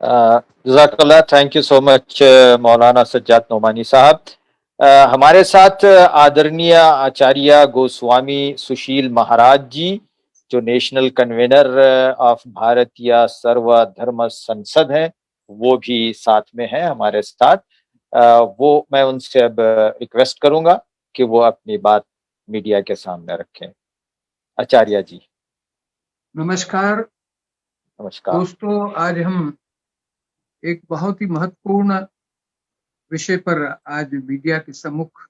जज़ाकल्लाह, थैंक यू सो मच मौलाना सज्जाद नोमानी साहब। हमारे साथ आदरणीय आचार्य गोस्वामी सुशील महाराज जी, जो नेशनल कन्वेनर ऑफ भारतीय सर्वधर्म संसद हैं, वो भी साथ में हैं हमारे साथ। वो मैं उनसे अब रिक्वेस्ट करूंगा कि वो अपनी बात मीडिया के सामने रखें। आचार्य जी। नमस्कार। नमस्कार दोस्तों, आज हम एक बहुत ही महत्वपूर्ण विषय पर आज मीडिया के सम्मुख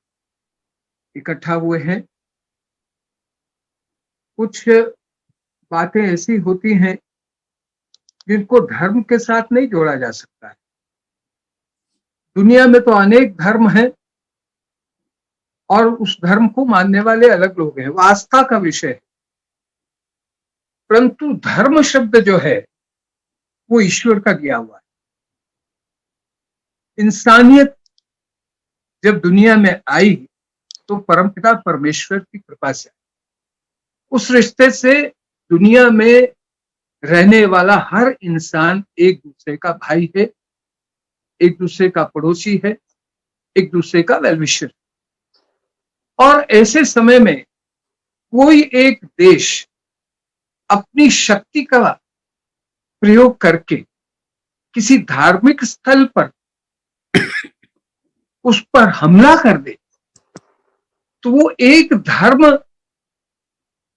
इकट्ठा हुए हैं। कुछ बातें ऐसी होती हैं जिनको धर्म के साथ नहीं जोड़ा जा सकता है। दुनिया में तो अनेक धर्म हैं और उस धर्म को मानने वाले अलग लोग हैं, वो आस्था का विषय है। परंतु धर्म शब्द जो है वो ईश्वर का दिया हुआ है। इंसानियत जब दुनिया में आई तो परमपिता परमेश्वर की कृपा से, उस रिश्ते से दुनिया में रहने वाला हर इंसान एक दूसरे का भाई है, एक दूसरे का पड़ोसी है, एक दूसरे का वेलविशर। और ऐसे समय में कोई एक देश अपनी शक्ति का प्रयोग करके किसी धार्मिक स्थल पर उस पर हमला कर दे तो वो एक धर्म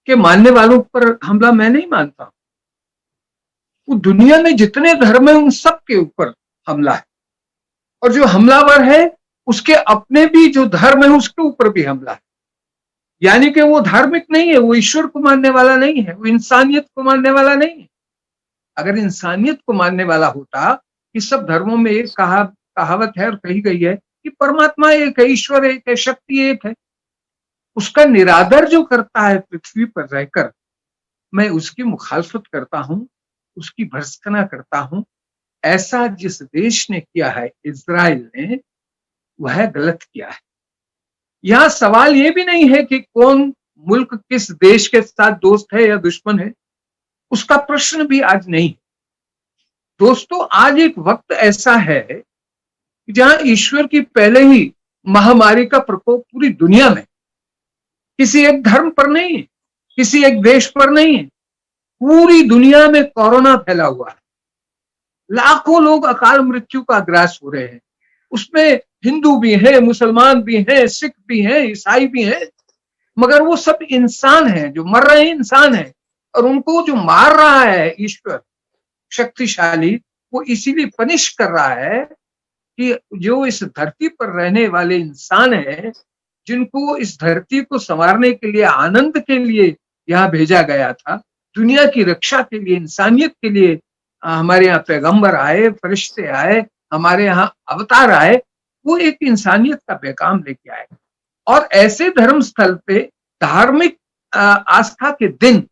के मानने वालों पर हमला मैं नहीं मानता। वो दुनिया में जितने धर्म हैं उन सब के ऊपर हमला है, और जो हमलावर है उसके अपने भी जो धर्म है उसके ऊपर भी हमला है। यानी कि वो धार्मिक नहीं है, वो ईश्वर को मानने वाला नहीं है, वो इंसानियत को मानने वाला नहीं है। अगर इंसानियत को मानने वाला होता, इस सब धर्मों में एक कहावत है और कही गई है कि परमात्मा एक है, ईश्वर एक है, शक्ति एक है, उसका निरादर जो करता है पृथ्वी पर रहकर, मैं उसकी मुखालफत करता हूं, उसकी भर्त्सना करता हूं। ऐसा जिस देश ने किया है, इजराइल ने, वह गलत किया है। यहां सवाल ये भी नहीं है कि कौन मुल्क किस देश के साथ दोस्त है या दुश्मन है, उसका प्रश्न भी आज नहीं है। दोस्तों, आज एक वक्त ऐसा है जहां ईश्वर की पहले ही महामारी का प्रकोप पूरी दुनिया में, किसी एक धर्म पर नहीं है, किसी एक देश पर नहीं है, पूरी दुनिया में कोरोना फैला हुआ है। लाखों लोग अकाल मृत्यु का ग्रास हो रहे हैं। उसमें हिंदू भी हैं, मुसलमान भी हैं, सिख भी हैं, ईसाई भी हैं, मगर वो सब इंसान हैं। जो मर रहे हैं इंसान हैं, और उनको जो मार रहा है ईश्वर शक्तिशाली, वो इसीलिए पनिश कर रहा है कि जो इस धरती पर रहने वाले इंसान हैं, जिनको इस धरती को संवारने के लिए, आनंद के लिए यहाँ भेजा गया था, दुनिया की रक्षा के लिए, इंसानियत के लिए हमारे यहाँ पैगंबर आए, फरिश्ते आए, हमारे यहाँ अवतार आए, वो एक इंसानियत का पैगाम लेके आए। और ऐसे धर्म स्थल पे धार्मिक आस्था के दिन,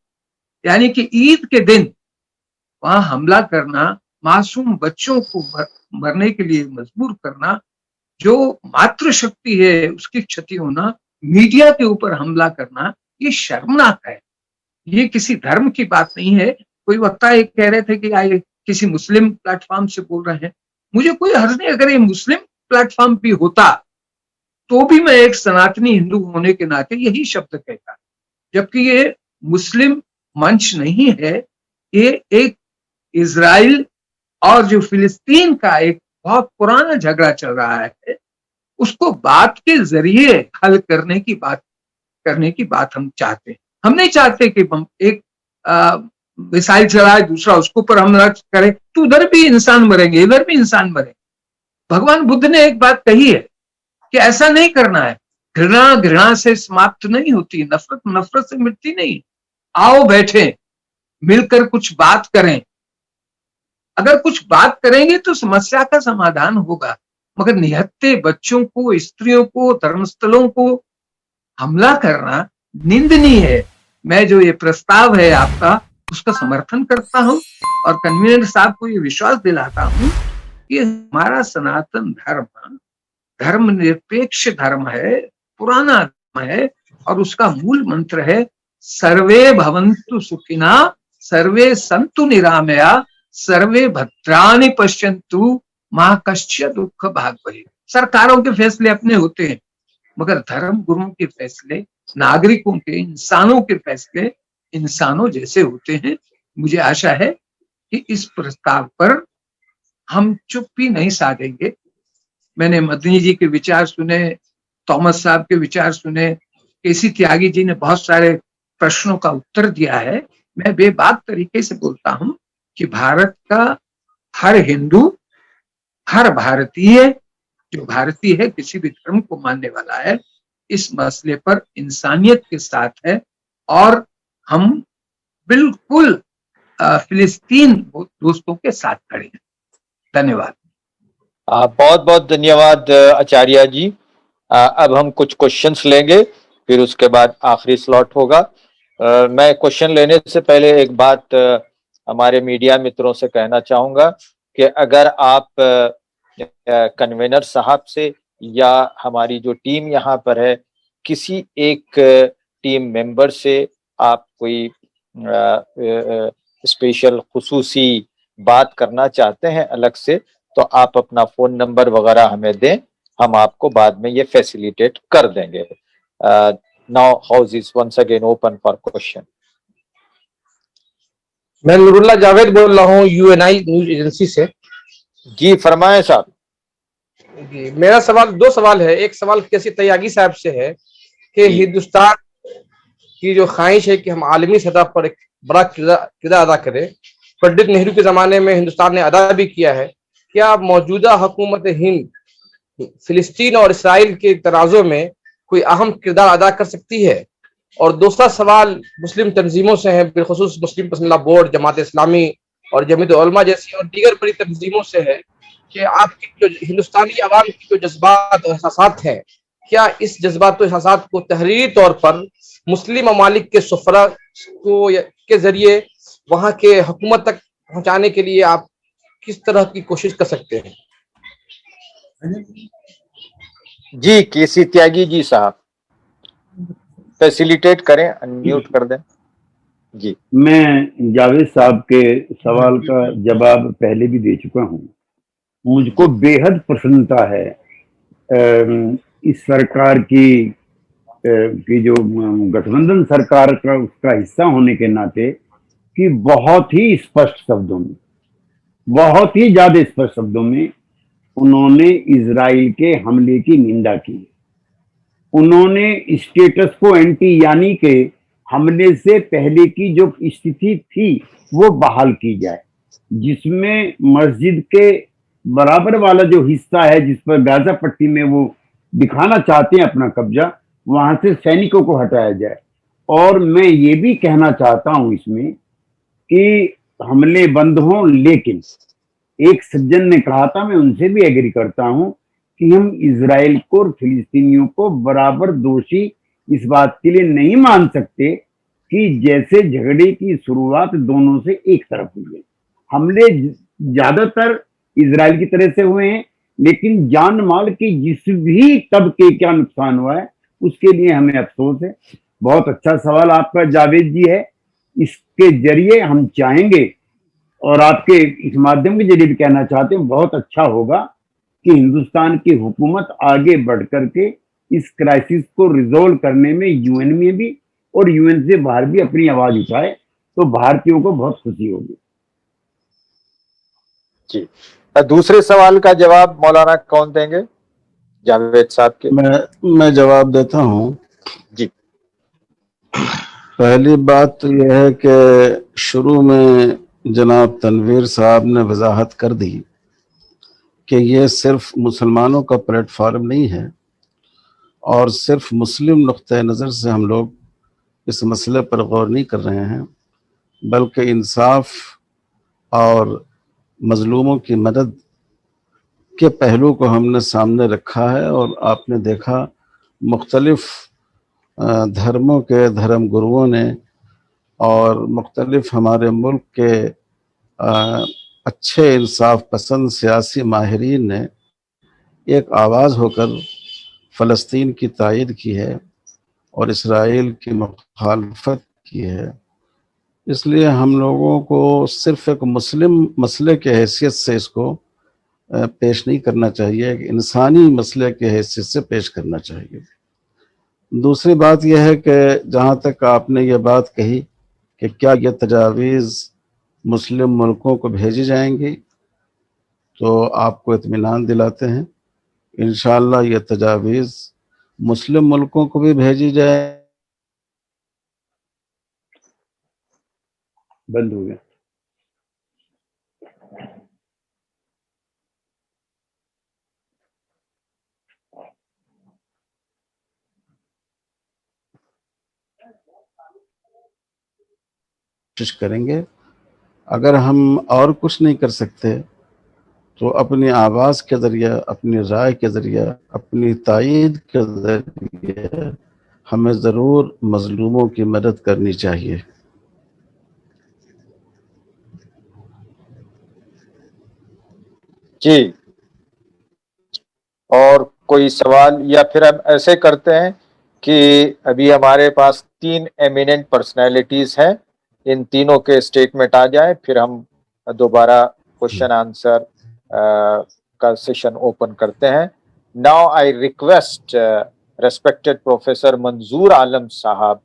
यानी कि ईद के दिन, वहां हमला करना, मासूम बच्चों को मरने के लिए मजबूर करना, जो मातृशक्ति है उसकी क्षति होना, मीडिया के ऊपर हमला करना, ये शर्मनाक है। ये किसी धर्म की बात नहीं है। कोई वक्ता एक कह रहे थे कि आए किसी मुस्लिम प्लेटफॉर्म से बोल रहे हैं, मुझे कोई हर्ज नहीं। अगर ये मुस्लिम प्लेटफॉर्म भी होता तो भी मैं एक सनातनी हिंदू होने के नाते यही शब्द कहता, जबकि ये मुस्लिम मंच नहीं है। ये एक इजराइल और जो फिलिस्तीन का एक बहुत पुराना झगड़ा चल रहा है, उसको बात के जरिए हल करने की बात हम चाहते हैं। हम नहीं चाहते कि हम एक मिसाइल चलाए, दूसरा उसको पर हमला करे, तो उधर भी इंसान मरेंगे, इधर भी इंसान मरेंगे। भगवान बुद्ध ने एक बात कही है कि ऐसा नहीं करना है। घृणा घृणा से समाप्त नहीं होती, नफरत नफरत से मिटती नहीं। आओ बैठे, मिलकर कुछ बात करें। अगर कुछ बात करेंगे तो समस्या का समाधान होगा, मगर निहत्थे बच्चों को, स्त्रियों को, धर्मस्थलों को हमला करना निंदनीय है। मैं जो ये प्रस्ताव है आपका, उसका समर्थन करता हूं और कन्वीनर साहब को ये विश्वास दिलाता हूं कि हमारा सनातन धर्म धर्मनिरपेक्ष धर्म है, पुराना धर्म है, और उसका मूल मंत्र है सर्वे भवन्तु सुखिना सर्वे सन्तु निरामया सर्वे भद्राणि पश्यन्तु मां कश्चित् दुःख भाग भवेत्। सरकारों के फैसले अपने होते हैं, मगर धर्म गुरुओं के फैसले, नागरिकों के, इंसानों के फैसले इंसानों जैसे होते हैं। मुझे आशा है कि इस प्रस्ताव पर हम चुप्पी नहीं साधेंगे। मैंने मदनी जी के विचार सुने, थॉमस साहब के विचार सुने, केसी त्यागी जी ने बहुत सारे प्रश्नों का उत्तर दिया है। मैं बेबाक तरीके से बोलता हूं कि भारत का हर हिंदू, हर भारतीय जो भारतीय है, किसी भी धर्म को मानने वाला है, इस मसले पर इंसानियत के साथ है और हम बिल्कुल फिलिस्तीन दोस्तों के साथ खड़े हैं। धन्यवाद। बहुत बहुत धन्यवाद आचार्य जी। अब हम कुछ क्वेश्चंस लेंगे, फिर उसके बाद आखिरी स्लॉट होगा। मैं क्वेश्चन लेने से पहले एक बात हमारे मीडिया मित्रों से कहना चाहूंगा कि अगर आप कन्वेनर साहब से या हमारी जो टीम यहाँ पर है, किसी एक टीम मेंबर से आप कोई स्पेशल खुसूसी बात करना चाहते हैं अलग से, तो आप अपना फोन नंबर वगैरह हमें दें, हम आपको बाद में ये फैसिलिटेट कर देंगे। Now house is once again open for question. मैं नूरुल्लाह जावेद बोल रहा हूँ यूएनआई न्यूज एजेंसी से। जी फरमाएं साहब। जी, मेरा सवाल, दो सवाल है। एक सवाल केसी त्यागी साहब से है कि हिंदुस्तान की जो ख्वाहिश है कि हम आलमी सतह पर एक बड़ा किरदार अदा करें, पंडित नेहरू के जमाने में हिंदुस्तान ने अदा भी किया है, क्या मौजूदा हुकूमत हिंद फिलिस्तीन और इसराइल के तनाज़ुर में कोई अहम किरदार अदा कर सकती है? और दूसरा सवाल मुस्लिम तंजीमों से है, बिलखुसूस मुस्लिम पसंदीदा बोर्ड, जमात इस्लामी और जमीयत उलमा जैसी और दीगर बड़ी तंजीमों से है कि आपकी जो हिंदुस्तानी आवाम की जो जज्बात और एहसासात हैं, क्या इस जज्बात और एहसासात को तहरीरी तौर पर मुस्लिम ममालिक के सुफरा को के जरिए वहाँ के हुकूमत तक पहुँचाने के लिए आप किस तरह की कोशिश कर सकते हैं? जी केसी त्यागी जी साहब, फैसिलिटेट करें, अनम्यूट कर दें। जी मैं जावेद साहब के सवाल का जवाब पहले भी दे चुका हूं। मुझको बेहद प्रसन्नता है इस सरकार की जो गठबंधन सरकार का उसका हिस्सा होने के नाते कि बहुत ही स्पष्ट शब्दों में, बहुत ही ज्यादा स्पष्ट शब्दों में उन्होंने इजराइल के हमले की निंदा की। उन्होंने स्टेटस को एंटी यानी के हमले से पहले की जो स्थिति थी वो बहाल की जाए, जिसमें मस्जिद के बराबर वाला जो हिस्सा है जिस पर गाजा पट्टी में वो दिखाना चाहते हैं अपना कब्जा, वहां से सैनिकों को हटाया जाए। और मैं ये भी कहना चाहता हूं इसमें कि हमले बंद हों, लेकिन एक सज्जन ने कहा था, मैं उनसे भी एग्री करता हूं कि हम इजराइल को और फिलिस्तीनियों को बराबर दोषी इस बात के लिए नहीं मान सकते कि जैसे झगड़े की शुरुआत दोनों से एक तरफ हुई है। हमले ज्यादातर इजराइल की तरफ से हुए हैं, लेकिन जान माल की जिस भी तबके का नुकसान हुआ है उसके लिए हमें अफसोस है। बहुत अच्छा सवाल आपका जावेद जी है। इसके जरिए हम चाहेंगे और आपके इस माध्यम के जरिए भी कहना चाहते हैं, बहुत अच्छा होगा कि हिंदुस्तान की हुकूमत आगे बढ़ करके इस क्राइसिस को रिजोल्व करने में यूएन में भी और यूएन से बाहर भी अपनी आवाज उठाए, तो भारतीयों को बहुत खुशी होगी। जी, दूसरे सवाल का जवाब मौलाना कौन देंगे? जावेद साहब के। मैं जवाब देता हूं। जी, पहली बात तो यह है कि शुरू में जनाब तनवीर साहब ने वजाहत कर दी कि ये सिर्फ मुसलमानों का प्लेटफॉर्म नहीं है और सिर्फ मुस्लिम नुक्ते नज़र से हम लोग इस मसले पर गौर नहीं कर रहे हैं, बल्कि इंसाफ और मजलूमों की मदद के पहलू को हमने सामने रखा है। और आपने देखा मुख्तलिफ धर्मों के धर्म गुरुओं ने और मुख्तलिफ हमारे मुल्क के अच्छे इंसाफ पसंद सियासी माहिरीन ने एक आवाज़ होकर फ़लस्तीन की तायद की है और इसराइल की मुखालफत की है। इसलिए हम लोगों को सिर्फ एक मुस्लिम मसले के हैसियत से इसको पेश नहीं करना चाहिए, एक इंसानी मसले के हैसियत से पेश करना चाहिए। दूसरी बात यह है कि जहाँ तक आपने ये बात कही कि क्या ये तजावीज़ मुस्लिम मुल्कों को भेजी जाएंगी, तो आपको इत्मीनान दिलाते हैं इंशाअल्लाह ये तजावीज़ मुस्लिम मुल्कों को भी भेजी जाए। बंद हो गया। कोशिश करेंगे। अगर हम और कुछ नहीं कर सकते तो अपनी आवाज़ के ज़रिए, अपनी राय के ज़रिए, अपनी तायीद के ज़रिए हमें ज़रूर मज़लूमों की मदद करनी चाहिए। जी, और कोई सवाल, या फिर हम ऐसे करते हैं कि अभी हमारे पास 3 एमिनेंट पर्सनैलिटीज हैं, इन तीनों के स्टेटमेंट आ जाए, फिर हम दोबारा क्वेश्चन आंसर का सेशन ओपन करते हैं। Now I request respected professor मंजूर आलम साहब,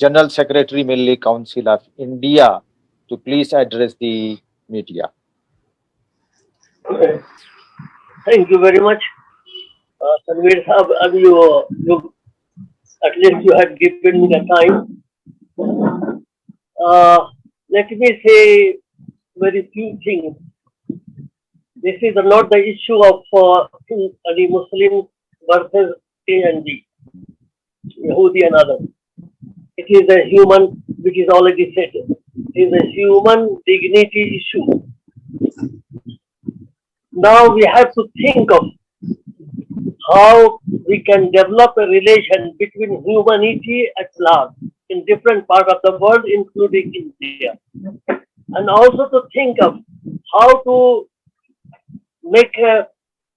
general secretary military council of India, to please address the media. Thank you very much, Tanveer Sahab. You at least you had given me the time. Let me say very few things. This is not the issue of the Muslim versus A and B, Yahudi and others. It is a human, which is already said. It is a human dignity issue. Now we have to think of how we can develop a relation between humanity at large in different parts of the world, including India, and also to think of how to make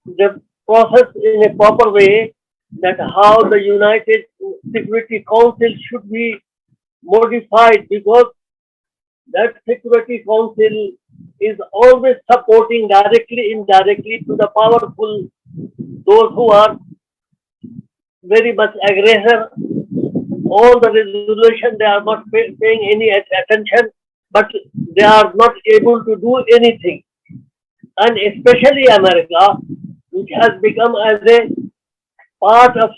the process in a proper way, that how the United Security Council should be modified, because that Security Council is always supporting directly, indirectly to the powerful, those who are very much aggressor. All the resolution, they are not paying any attention, but they are not able to do anything. And especially America, which has become as a part of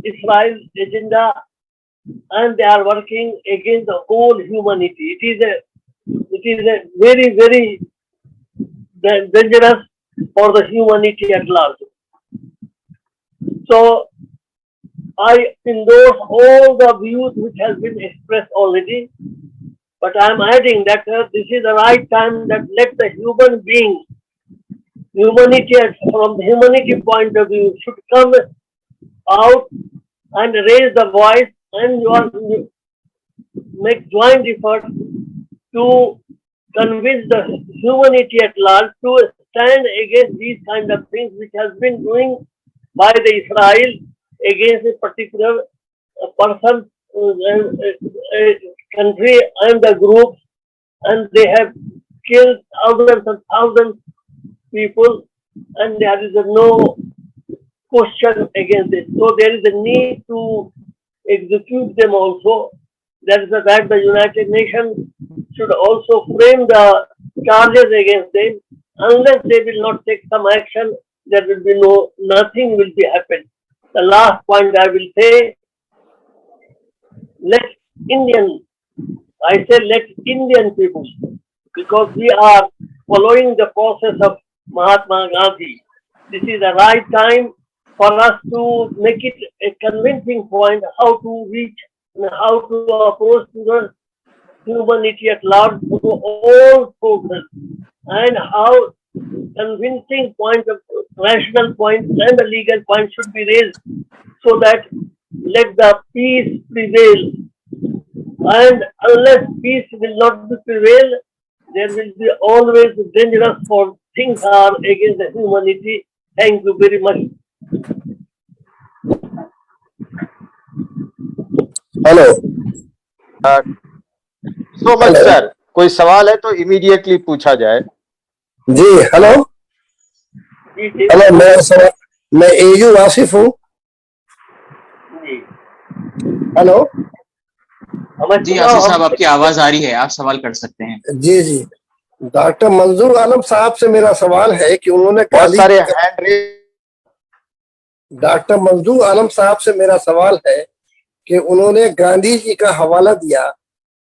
Israel's agenda, and they are working against the whole humanity. It is a very, very dangerous for the humanity at large. So I endorse all the views which has been expressed already, but I am adding that this is the right time that let the human being, humanity from the humanity point of view, should come out and raise the voice, and you are make joint effort to convince the humanity at large to stand against these kind of things which has been doing by the Israel against a particular person, country and the groups, and they have killed thousands and thousands people, and there is no question against it. So there is a need to execute them also. That is that the United Nations should also frame the charges against them. Unless they will not take some action, there will be nothing will be happen. The last point I will say, let Indian people, because we are following the process of Mahatma Gandhi. This is the right time for us to make it a convincing point how to reach and how to approach to the humanity at large, to all sources, and how convincing point of rational points and the legal points should be raised, so that let the peace prevail. And unless peace will not prevail, there will be always dangerous for things are against the humanity. Thank you very much. Hello. So much sir. कोई सवाल है तो immediately पूछा जाए। जी hello hello, मैं AU Asif हूँ। Hello जी आसिफ साहब, आपकी आवाज आ रही है, आप सवाल कर सकते हैं। जी जी, डॉक्टर मंजूर आलम साहब से मेरा सवाल है कि उन्होंने बहुत सारे हैंड डॉक्टर मंजूर आलम साहब से मेरा सवाल है कि उन्होंने गांधी जी का हवाला दिया,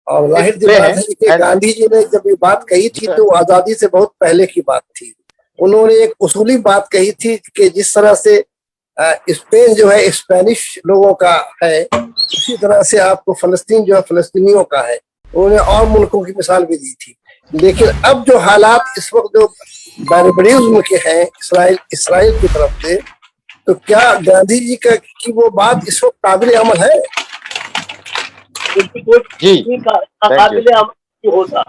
और जाहिर सी बात है कि गांधी जी ने जब ये बात कही थी तो आजादी से बहुत पहले की बात थी। उन्होंने एक उसूली बात कही थी कि जिस तरह से स्पेन जो है स्पेनिश लोगों का है, उसी तरह से आपको फलस्तीन जो है फलस्तीनियों का है। उन्होंने और मुल्कों की मिसाल भी दी थी। लेकिन अब जो हालात इस वक्त जो बारबरिज्म के हैं इसराइल की तरफ से, तो क्या गांधी जी का की वो बात इस वक्त काबिल अमल है? जी काबिल अमल होता।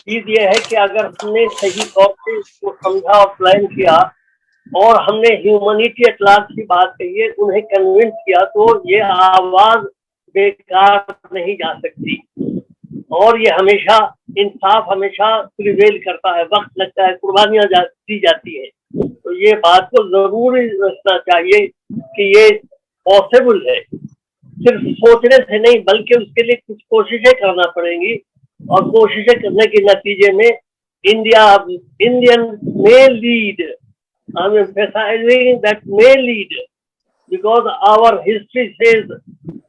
चीज ये है कि अगर हमने सही तौर से इसको समझा और प्लान किया और हमने ह्यूमैनिटी एट लार्ज की बात कही है, उन्हें कन्विंस किया, तो ये आवाज बेकार नहीं जा सकती। और ये हमेशा इंसाफ हमेशा प्रिवेल करता है, वक्त लगता है, कुर्बानियां दी जाती है। तो ये बात को जरूर रखना चाहिए कि ये पॉसिबल है, सिर्फ सोचने से नहीं बल्कि उसके लिए कुछ कोशिशें करना पड़ेंगी। और कोशिशें करने के नतीजे में Indian may lead. I'm emphasizing that may lead because our history says,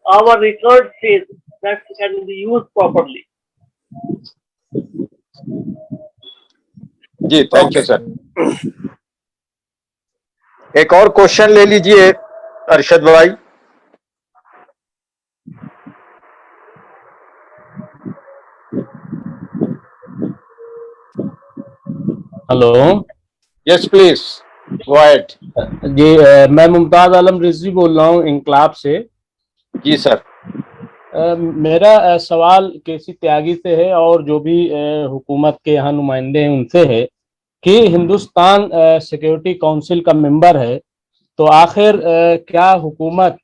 our record says that can be used properly. जी थैंक यू सर। एक और क्वेश्चन ले लीजिए अरशद भाई। Hello, yes please go ahead. जी मैं मुमताज आलम रिजवी बोल रहा हूँ इंकलाब से। जी सर। मेरा सवाल केसी त्यागी से है और जो भी हुकूमत के यहाँ नुमाइंदे हैं उनसे है कि हिंदुस्तान सिक्योरिटी काउंसिल का मेंबर है, तो आखिर क्या हुकूमत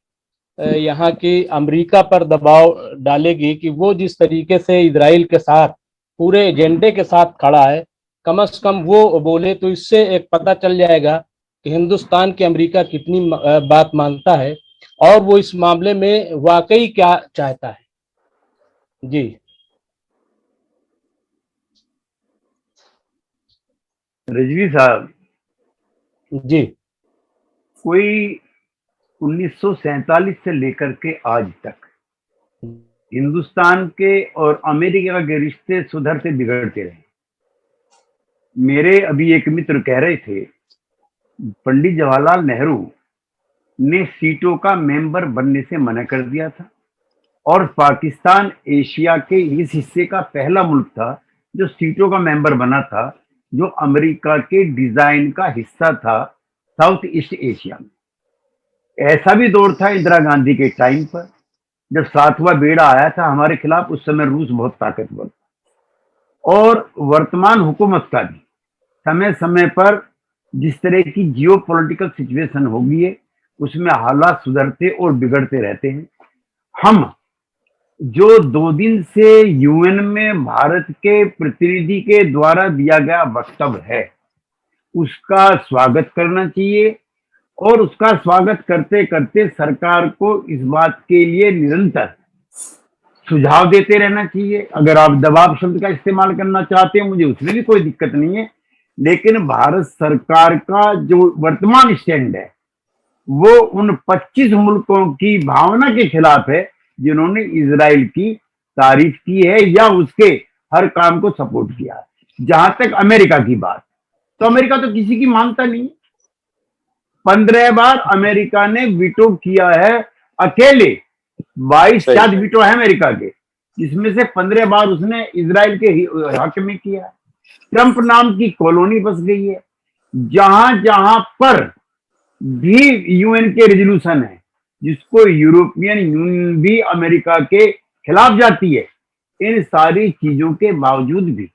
यहाँ की अमेरिका पर दबाव डालेगी कि वो जिस तरीके से इजराइल के साथ पूरे एजेंडे के साथ खड़ा है, कम से कम वो बोले, तो इससे एक पता चल जाएगा कि हिंदुस्तान की अमेरिका कितनी बात मानता है और वो इस मामले में वाकई क्या चाहता है। जी रिजवी साहब जी, कोई 1947 से लेकर के आज तक हिंदुस्तान के और अमेरिका के रिश्ते सुधरते बिगड़ते रहे। मेरे अभी एक मित्र कह रहे थे, पंडित जवाहरलाल नेहरू ने सीटों का मेंबर बनने से मना कर दिया था और पाकिस्तान एशिया के इस हिस्से का पहला मुल्क था जो सीटों का मेंबर बना था, जो अमेरिका के डिजाइन का हिस्सा था साउथ ईस्ट एशिया में। ऐसा भी दौर था इंदिरा गांधी के टाइम पर जब सातवां बेड़ा आया था हमारे खिलाफ, उस समय रूस बहुत ताकतवर था। और वर्तमान हुकूमत का भी समय समय पर जिस तरह की जियोपॉलिटिकल सिचुएशन होगी है उसमें हालात सुधरते और बिगड़ते रहते हैं। हम जो 2 दिन से यूएन में भारत के प्रतिनिधि के द्वारा दिया गया वक्तव्य है उसका स्वागत करना चाहिए और उसका स्वागत करते करते सरकार को इस बात के लिए निरंतर सुझाव देते रहना चाहिए। अगर आप दबाव शब्द का इस्तेमाल करना चाहते हैं मुझे उसमें भी कोई दिक्कत नहीं है, लेकिन भारत सरकार का जो वर्तमान स्टैंड है वो उन 25 मुल्कों की भावना के खिलाफ है जिन्होंने इजराइल की तारीफ की है या उसके हर काम को सपोर्ट किया है। जहां तक अमेरिका की बात, तो अमेरिका तो किसी की मानता नहीं। 15 बार अमेरिका ने वीटो किया है, अकेले 22 शायद वीटो है अमेरिका के, जिसमें से 15 बार उसने इजराइल के हक में किया है। ट्रंप नाम की कॉलोनी बस गई है। जहां जहां पर भी यूएन के रेजोल्यूशन है जिसको यूरोपियन यूनियन भी अमेरिका के खिलाफ जाती है, इन सारी चीजों के बावजूद भी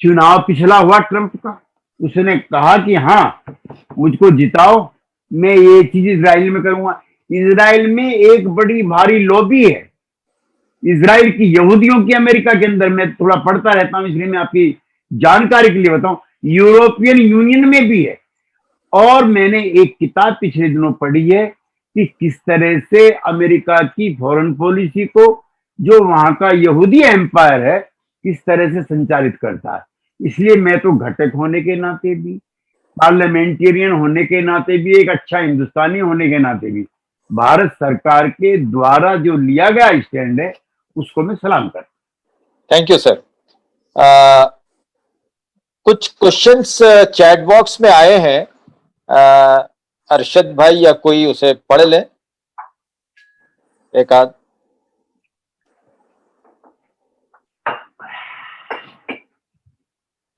चुनाव पिछला हुआ ट्रंप का, उसने कहा कि हाँ मुझको जिताओ, मैं ये चीज इजराइल में करूंगा। इजराइल में एक बड़ी भारी लॉबी है इसराइल की यहूदियों की अमेरिका के अंदर, मैं थोड़ा पढ़ता रहता हूं इसलिए मैं आपकी जानकारी के लिए बताऊं, यूरोपियन यूनियन में भी है। और मैंने एक किताब पिछले दिनों पढ़ी है कि किस तरह से अमेरिका की फॉरेन पॉलिसी को जो वहां का यहूदी एम्पायर है किस तरह से संचालित करता है। इसलिए मैं तो घटक होने के नाते भी, पार्लियामेंटेरियन होने के नाते भी, एक अच्छा हिंदुस्तानी होने के नाते भी भारत सरकार के द्वारा जो लिया गया स्टैंड है उसको मैं सलाम करता। Thank you sir. कुछ क्वेश्चंस चैट बॉक्स में आए हैं, अरशद भाई या कोई उसे पढ़ ले एक आध।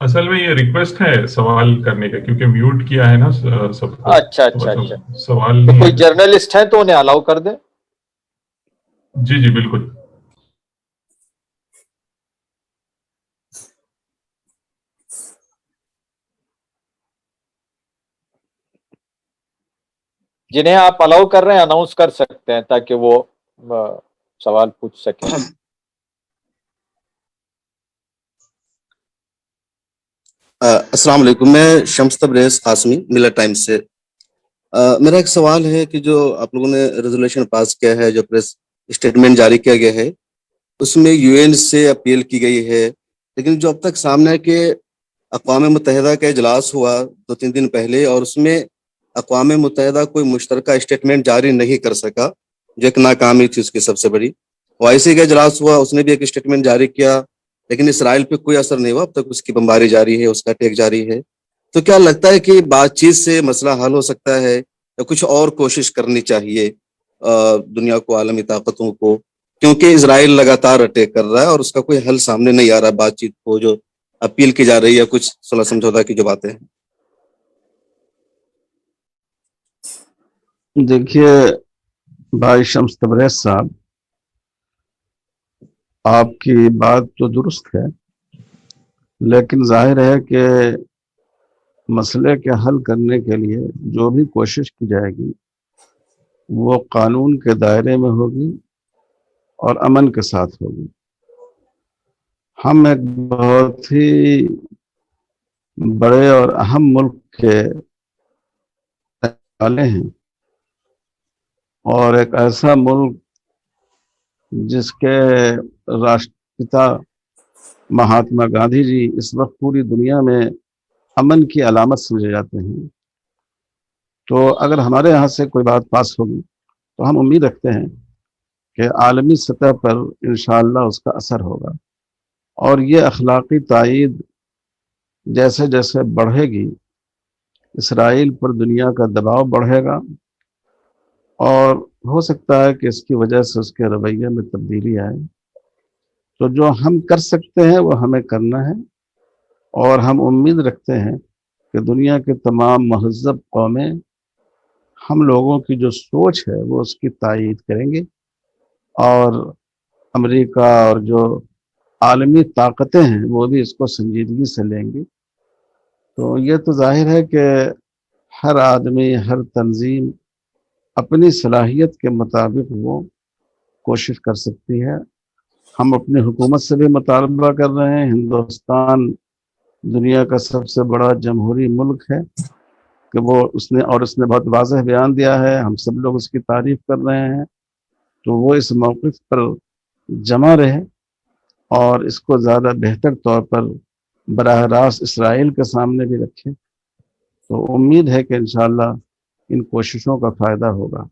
असल में ये रिक्वेस्ट है सवाल करने का, क्योंकि म्यूट किया है ना सबको। अच्छा अच्छा अच्छा, सवाल तो नहीं कोई है। जर्नलिस्ट है तो उन्हें अलाउ कर दे। जी जी बिल्कुल। जिन्हें आप अलाउ कर रहे हैं अनाउंस कर सकते हैं ताकि वो सवाल पूछ सकें। अस्सलाम वालेकुम, मैं शम्स तबरेज़ कासमी मिलर टाइम्स से। मेरा एक सवाल है कि जो आप लोगों ने रेजोल्यूशन पास किया है, जो प्रेस स्टेटमेंट जारी किया गया है, उसमें यूएन से अपील की गई है, लेकिन जो अब तक सामने है कि अक़वाम मुत्तहिदा का इजलास हुआ 2-3 दिन पहले और उसमें अक़वाम मुत्तहिदा कोई मुश्तरका स्टेटमेंट जारी नहीं कर सका, जो एक नाकामी थी उसकी सबसे बड़ी। ओआईसी का इजलास हुआ, उसने भी एक स्टेटमेंट जारी किया, लेकिन इसराइल पे कोई असर नहीं हुआ, अब तक उसकी बमबारी जारी है, उसका अटैक जारी है। तो क्या लगता है कि बातचीत से मसला हल हो सकता है या कुछ और कोशिश करनी चाहिए दुनिया को, आलमी ताकतों को, क्योंकि इसराइल लगातार अटैक कर रहा है और उसका कोई हल सामने नहीं आ रहा। बातचीत को जो अपील की जा रही है, कुछ सुलह समझौता की जो बातें हैं। देखिए भाई शम्स तबरेज़ साहब, आपकी बात तो दुरुस्त है, लेकिन जाहिर है कि मसले के हल करने के लिए जो भी कोशिश की जाएगी वो कानून के दायरे में होगी और अमन के साथ होगी। हम एक बहुत ही बड़े और अहम मुल्क के वाले हैं और एक ऐसा मुल्क जिसके राष्ट्रपिता महात्मा गांधी जी इस वक्त पूरी दुनिया में अमन की अलामत समझे जाते हैं। तो अगर हमारे यहाँ से कोई बात पास होगी तो हम उम्मीद रखते हैं कि आलमी सतह पर इंशाअल्लाह उसका असर होगा और ये अखलाकी तायीद जैसे जैसे बढ़ेगी, इसराइल पर दुनिया का दबाव बढ़ेगा और हो सकता है कि इसकी वजह से उसके रवैये में तब्दीली आए। तो जो हम कर सकते हैं वो हमें करना है और हम उम्मीद रखते हैं कि दुनिया के तमाम महज़ब कौमें हम लोगों की जो सोच है वो उसकी तायीद करेंगे और अमेरिका और जो आलमी ताकतें हैं वो भी इसको संजीदगी से लेंगी। तो ये तो जाहिर है कि हर आदमी, हर तंजीम अपनी सलाहियत के मुताबिक वो कोशिश कर सकती है। हम अपनी हुकूमत से भी मुतालबा कर रहे हैं, हिंदुस्तान दुनिया का सबसे बड़ा जमहूरी मुल्क है कि वो उसने बहुत वाज़ेह बयान दिया है, हम सब लोग उसकी तारीफ कर रहे हैं। तो वो इस मौक़िफ़ पर जमा रहे और इसको ज़्यादा बेहतर तौर पर बराह रास्त इसराइल के सामने भी रखें। तो उम्मीद है कि इंशाअल्लाह इन कोशिशों का फ़ायदा होगा।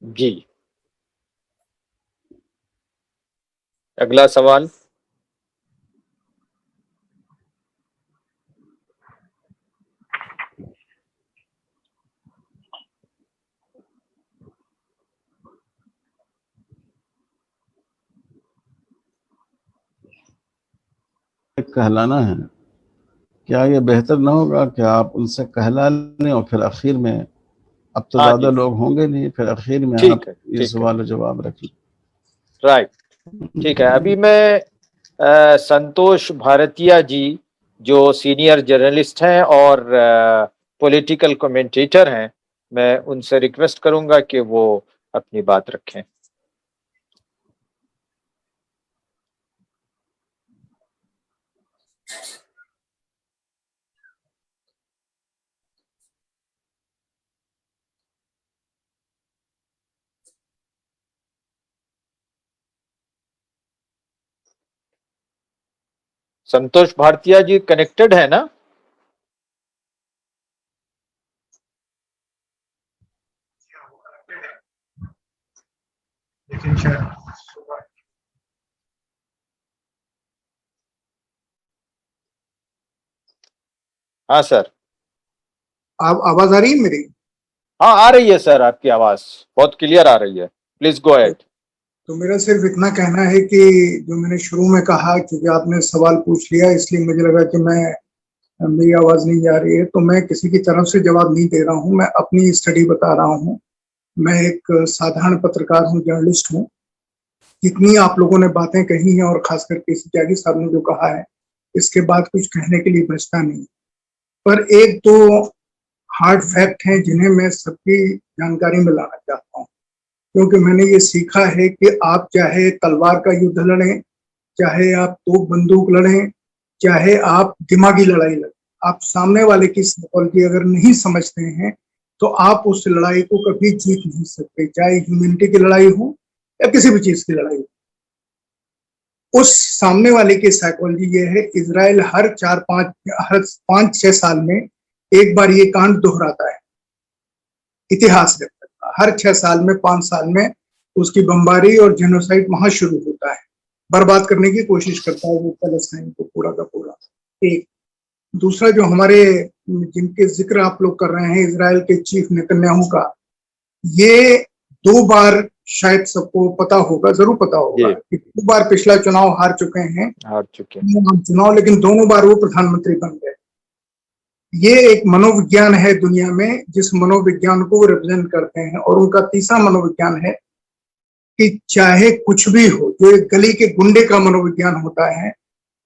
जी, अगला सवाल। कहलाना है, क्या ये बेहतर ना होगा कि आप उनसे कहला लें और फिर आखिर में, अब तो ज्यादा लोग होंगे नहीं, फिर आखिर में आप ये सवाल जवाब रखें। राइट, ठीक है। अभी मैं संतोष भारतीया जी जो सीनियर जर्नलिस्ट हैं और पॉलिटिकल कमेंटेटर हैं, मैं उनसे रिक्वेस्ट करूंगा कि वो अपनी बात रखें। संतोष भारतीय जी कनेक्टेड है ना? हाँ सर। आप आवाज आ रही है मेरी? हाँ आ रही है सर, आपकी आवाज बहुत क्लियर आ रही है, प्लीज गो अहेड। तो मेरा सिर्फ इतना कहना है कि जो मैंने शुरू में कहा, क्योंकि आपने सवाल पूछ लिया इसलिए मुझे लगा कि मेरी आवाज नहीं आ रही है, तो मैं किसी की तरफ से जवाब नहीं दे रहा हूँ, मैं अपनी स्टडी बता रहा हूँ। मैं एक साधारण पत्रकार हूँ, जर्नलिस्ट हूँ। जितनी आप लोगों ने बातें कही हैं और खासकर केसी त्यागी साहब ने जो कहा है, इसके बाद कुछ कहने के लिए बचता नहीं। पर एक दो हार्ड फैक्ट हैं जिन्हें मैं सबकी जानकारी में लाना चाहता हूँ, क्योंकि मैंने ये सीखा है कि आप चाहे तलवार का युद्ध लड़ें, चाहे आप तोप बंदूक लड़ें, चाहे आप दिमागी लड़ाई लड़ें, आप सामने वाले की साइकोलॉजी अगर नहीं समझते हैं तो आप उस लड़ाई को कभी जीत नहीं सकते, चाहे ह्यूमैनिटी की लड़ाई हो या किसी भी चीज की लड़ाई हो। उस सामने वाले की साइकोलॉजी ये है, इजराइल हर 5-6 साल में एक बार ये कांड दोहराता है, इतिहास है। हर 6 साल में 5 साल में उसकी बमबारी और जेनोसाइड वहां शुरू होता है, बर्बाद करने की कोशिश करता है वो पैलेस्टाइन को पूरा का पूरा। एक दूसरा, जो हमारे जिनके जिक्र आप लोग कर रहे हैं, इजराइल के चीफ नेतन्याहू का, ये 2 बार शायद सबको पता होगा, जरूर पता होगा कि 2 बार पिछला चुनाव हार चुके हैं, चुनाव, लेकिन दोनों बार वो प्रधानमंत्री बन गए। ये एक मनोविज्ञान है दुनिया में, जिस मनोविज्ञान को वो रिप्रेजेंट करते हैं। और उनका तीसरा मनोविज्ञान है कि चाहे कुछ भी हो, जो एक गली के गुंडे का मनोविज्ञान होता है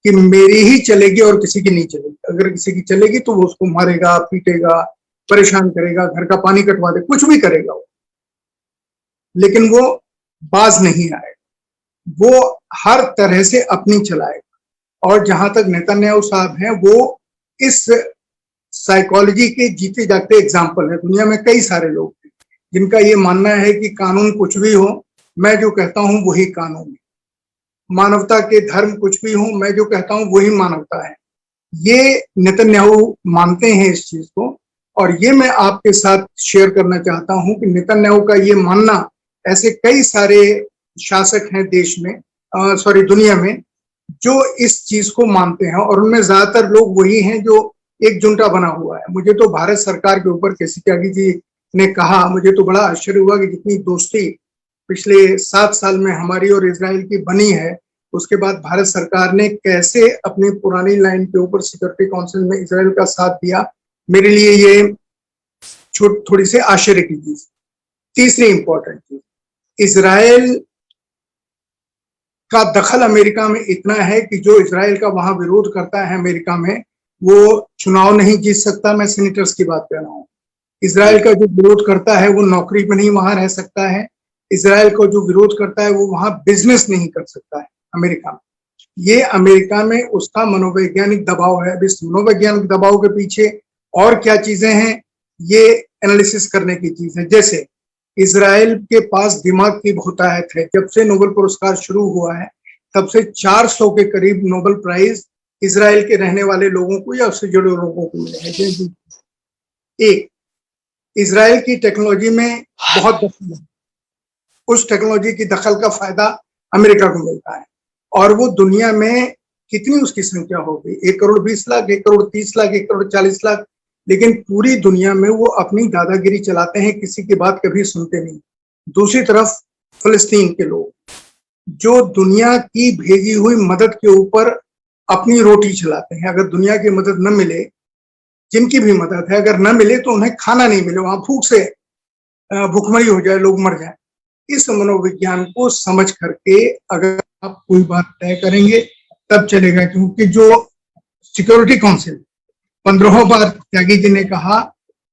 कि मेरी ही चलेगी और किसी की नहीं चलेगी। अगर किसी की चलेगी तो वो उसको मारेगा, पीटेगा, परेशान करेगा, घर का पानी कटवा दे, कुछ भी करेगा वो, लेकिन वो बाज नहीं आएगा, वो हर तरह से अपनी चलाएगा। और जहां तक नेतन्याहू साहब हैं, वो इस साइकोलॉजी के जीते जागते एग्जाम्पल है। दुनिया में कई सारे लोग हैं जिनका ये मानना है कि कानून कुछ भी हो, मैं जो कहता हूं वही कानून है, मानवता के धर्म कुछ भी हो, मैं जो कहता हूं वही मानवता है। ये नेतन्याहू मानते हैं इस चीज को, और ये मैं आपके साथ शेयर करना चाहता हूं कि नेतन्याहू का ये मानना, ऐसे कई सारे शासक हैं देश में, दुनिया में, जो इस चीज को मानते हैं, और उनमें ज्यादातर लोग वही हैं जो एक जुंटा बना हुआ है। मुझे तो भारत सरकार के ऊपर केसी त्यागी जी ने कहा, मुझे तो बड़ा आश्चर्य हुआ कि जितनी दोस्ती पिछले 7 साल में हमारी और इजराइल की बनी है, उसके बाद भारत सरकार ने कैसे अपनी पुरानी लाइन के ऊपर सिक्योरिटी काउंसिल में इजराइल का साथ दिया। मेरे लिए ये थोड़ी सी आश्चर्य की चीज। तीसरी इंपॉर्टेंट चीज, इजराइल का दखल अमेरिका में इतना है कि जो इजराइल का वहां विरोध करता है अमेरिका में, वो चुनाव नहीं जीत सकता। मैं सीनेटर्स की बात कर रहा हूँ। इजराइल का जो विरोध करता है वो नौकरी पे नहीं वहां रह सकता है। इजराइल को जो विरोध करता है वो वहां बिजनेस नहीं कर सकता है अमेरिका में। ये अमेरिका में उसका मनोवैज्ञानिक दबाव है। अब इस मनोवैज्ञानिक दबाव के पीछे और क्या चीजें हैं, ये एनालिसिस करने की चीज है। जैसे इजराइल के पास दिमाग की बहुतायत है। जब से नोबेल पुरस्कार शुरू हुआ है तब से 400 के करीब नोबेल प्राइज इजराइल के रहने वाले लोगों को या उससे जुड़े लोगों को मिले हैं। एक, इजराइल की टेक्नोलॉजी में बहुत दखल है। उस टेक्नोलॉजी की दखल का फायदा अमेरिका को मिलता है, और वो दुनिया में कितनी उसकी संख्या होगी, 1,20,00,000, 1,30,00,000, 1,40,00,000, लेकिन पूरी दुनिया में वो अपनी दादागिरी चलाते हैं, किसी की बात कभी सुनते नहीं। दूसरी तरफ फिलिस्तीन के लोग जो दुनिया की भेजी हुई मदद के ऊपर अपनी रोटी चलाते हैं। अगर दुनिया की मदद न मिले, जिनकी भी मदद है, अगर न मिले तो उन्हें खाना नहीं मिले, वहां भूख से भूखमरी हो जाए, लोग मर जाए। इस मनोविज्ञान को समझ करके अगर आप कोई बात तय करेंगे तब चलेगा, क्योंकि जो सिक्योरिटी काउंसिल 15 बार त्यागी जी ने कहा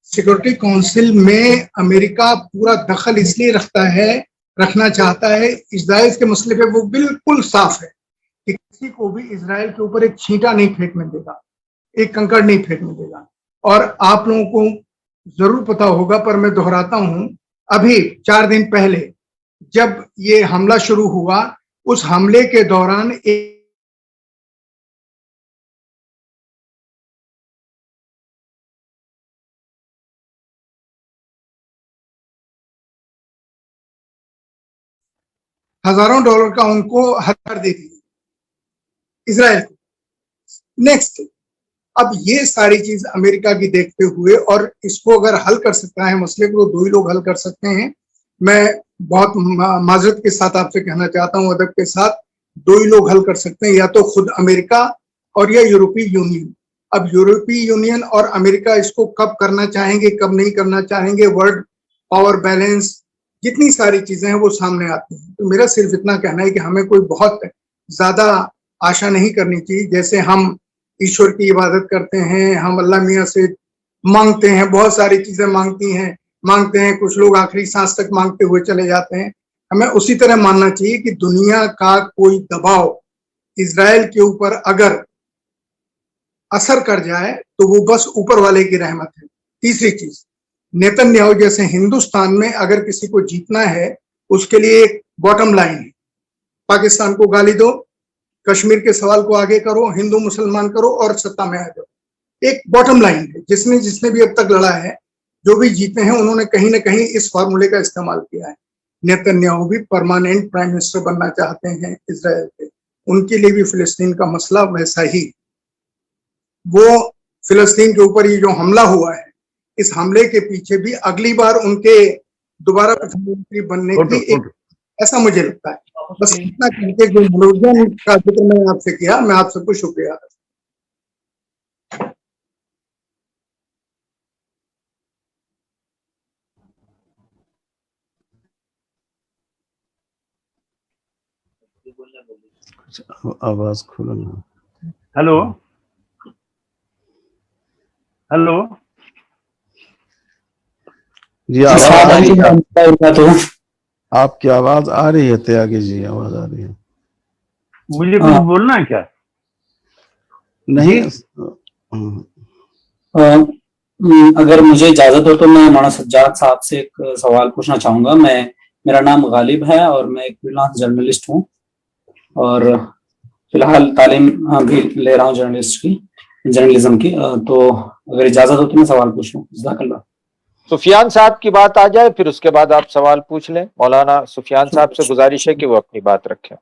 सिक्योरिटी काउंसिल में अमेरिका पूरा दखल इसलिए रखना चाहता है, इजराइल के मसले पे वो बिल्कुल साफ है कि किसी को भी इजराइल के ऊपर एक छींटा नहीं फेंकने देगा, एक कंकड़ नहीं फेंकने देगा। और आप लोगों को जरूर पता होगा, पर मैं दोहराता हूं, अभी 4 दिन पहले जब ये हमला शुरू हुआ, उस हमले के दौरान हजारों डॉलर का उनको हथियार दे दिए इजराइल को। नेक्स्ट, अब ये सारी चीज अमेरिका की देखते हुए, और इसको अगर हल कर सकता है मसले को, 2 ही लोग हल कर सकते हैं। मैं बहुत माजरत के साथ आपसे कहना चाहता हूं, अदब के साथ, 2 ही लोग हल कर सकते हैं, या तो खुद अमेरिका और या यूरोपीय यूनियन। अब यूरोपीय यूनियन और अमेरिका इसको कब करना चाहेंगे, कब नहीं करना चाहेंगे, वर्ल्ड पावर बैलेंस, जितनी सारी चीजें हैं वो सामने आती हैं। तो मेरा सिर्फ इतना कहना है कि हमें कोई बहुत ज्यादा आशा नहीं करनी चाहिए। जैसे हम ईश्वर की इबादत करते हैं, हम अल्लाह मियाँ से मांगते हैं, बहुत सारी चीजें मांगते हैं, कुछ लोग आखिरी सांस तक मांगते हुए चले जाते हैं। हमें उसी तरह मानना चाहिए कि दुनिया का कोई दबाव इजराइल के ऊपर अगर असर कर जाए तो वो बस ऊपर वाले की रहमत है। तीसरी चीज, नेतन्याहू जैसे हिंदुस्तान में अगर किसी को जीतना है, उसके लिए एक बॉटम लाइन है, पाकिस्तान को गाली दो, कश्मीर के सवाल को आगे करो, हिंदू मुसलमान करो और सत्ता में आ जाओ। एक बॉटम लाइन है। जिसने भी अब तक लड़ा है, जो भी जीते हैं, उन्होंने कहीं ना कहीं इस फॉर्मूले का इस्तेमाल किया है। नेतन्याहू भी परमानेंट प्राइम मिनिस्टर बनना चाहते हैं इजराइल के, उनके लिए भी फिलिस्तीन का मसला वैसा ही। वो फिलिस्तीन के ऊपर ये जो हमला हुआ है, इस हमले के पीछे भी अगली बार उनके दोबारा प्रधानमंत्री बनने की एक, ऐसा मुझे लगता है। बस इतना करके जो मनोरंजन का जिक्र मैंने आपसे किया, मैं आप सबको शुक्रिया। आवाज खोलो ना। हेलो हेलो जी, आवाज आ रही है? आपकी आवाज आ रही है त्यागी जी, आवाज आ रही है। मुझे कुछ बोलना है क्या? नहीं, अगर मुझे इजाजत हो तो मैं मौलाना सज्जाद साहब से एक सवाल पूछना चाहूंगा। मेरा नाम गालिब है और मैं एक फ्रीलांस जर्नलिस्ट हूँ और फिलहाल तालीम भी ले रहा हूँ जर्नलिज्म की। तो अगर इजाजत हो तो मैं सवाल पूछ लूँ। जज़ाकल्लाह। सुफियान साहब की बात आ जाए, फिर उसके बाद आप सवाल पूछ लें। मौलाना सुफियान साहब से गुजारिश है कि वो अपनी बात रखें।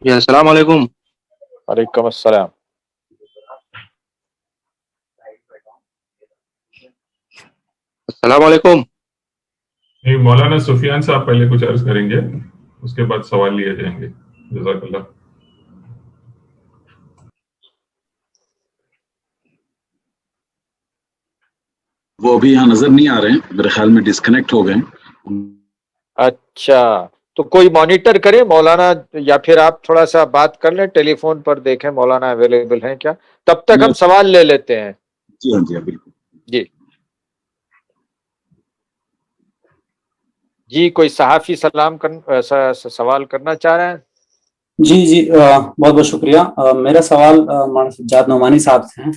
अस्सलाम वालेकुम। वालेकुम अस्सलाम। अस्सलाम वालेकुम। नहीं, मौलाना सुफियान साहब पहले कुछ अर्ज करेंगे, उसके बाद सवाल लिए जाएंगे। जज़ाकल्लाह। वो अभी यहाँ नजर नहीं आ रहे हैं, मेरे ख्याल में डिस्कनेक्ट हो गए। अच्छा, तो कोई मॉनिटर करे मौलाना, या फिर आप थोड़ा सा बात कर लें, टेलीफोन पर देखें मौलाना अवेलेबल हैं क्या, तब तक हम सवाल ले लेते हैं। जी हाँ, जी हाँ, बिल्कुल जी जी। कोई सहाफी सवाल करना चाह रहे हैं? जी, बहुत बहुत शुक्रिया। मेरा सवाल मौलाना सज्जाद नोमानी साहब से है।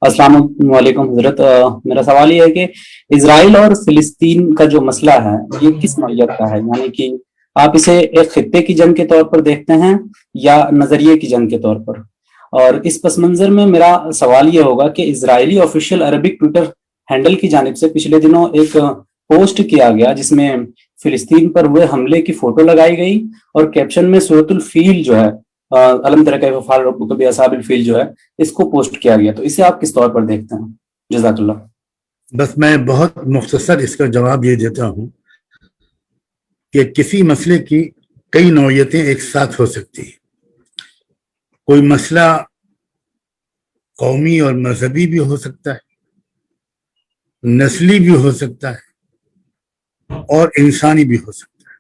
अस्सलाम वालेकुम हजरत। मेरा सवाल ये है कि इजराइल और फिलिस्तीन का जो मसला है ये किस नौयत का है, यानी कि आप इसे एक खित्ते की जंग के तौर पर देखते हैं या नजरिए की जंग के तौर पर? और इस पस मंजर में मेरा सवाल ये होगा कि Israeli official Arabic Twitter handle की जानिब से पिछले दिनों एक पोस्ट किया गया जिसमें फिलिस्तीन पर हुए हमले की फोटो लगाई गई और कैप्शन में सूरतुल फील जो है, अलम तरा कैफ़ फ़अल रब्बुका बिअस्हाबिल फील जो है, इसको पोस्ट किया गया। तो इसे आप किस तौर पर देखते हैं? जज़ाकल्लाह। बस मैं बहुत मुख्तसर इसका जवाब ये देता हूँ कि किसी मसले की कई नौयतें एक साथ हो सकती है। कोई मसला कौमी और मजहबी भी हो सकता है, नस्ली भी हो सकता है और इंसानी भी हो सकता है।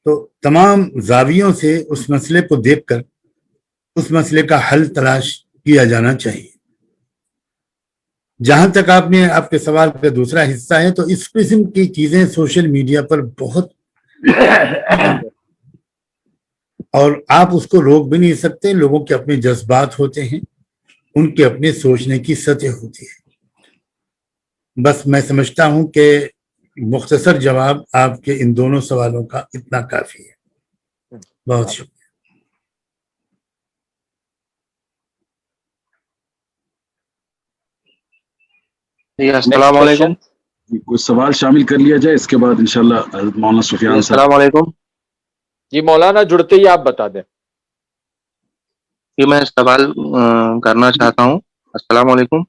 तो तमाम जावियों से उस मसले को देखकर उस मसले का हल तलाश किया जाना चाहिए। जहां तक आपके सवाल का दूसरा हिस्सा है, तो इस किस्म की चीजें सोशल मीडिया पर बहुत और आप उसको रोक भी नहीं सकते। लोगों के अपने जज्बात होते हैं, उनके अपने सोचने की सतह होती है। बस मैं समझता हूं कि मुख्तसर जवाब आपके इन दोनों सवालों का इतना काफी है। बहुत शुक्रिया। अस्सलाम वालेकुम। कुछ सवाल शामिल कर लिया जाए, इसके बाद इंशाल्लाह हज़रत मौलाना सुफियान साहब। अस्सलाम वालेकुम। जी मौलाना, जुड़ते ही आप बता दें। जी मैं सवाल करना चाहता हूँ। अस्सलाम वालेकुम।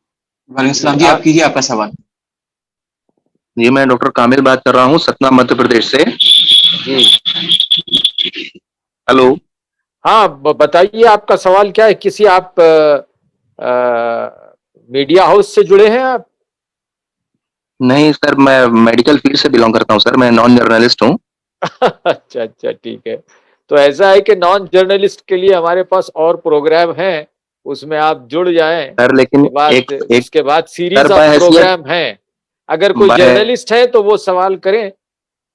वालेकुम सलाम जी, आप कीजिए आपका सवाल। जी मैं डॉक्टर कामिल बात कर रहा हूँ, सतना मध्य प्रदेश से। जी हेलो। हाँ, बताइए आपका सवाल क्या है। किसी आप मीडिया हाउस से जुड़े हैं आप? नहीं सर, मैं मेडिकल फील्ड से बिलोंग करता हूँ सर, मैं नॉन जर्नलिस्ट हूँ। अच्छा अच्छा, ठीक है। तो ऐसा है कि नॉन जर्नलिस्ट के लिए हमारे पास और प्रोग्राम हैं, उसमें आप जुड़ जाएं सर। लेकिन उसके बाद सीरीज ऑफ प्रोग्राम हैं। अगर कोई जर्नलिस्ट है तो वो सवाल करें,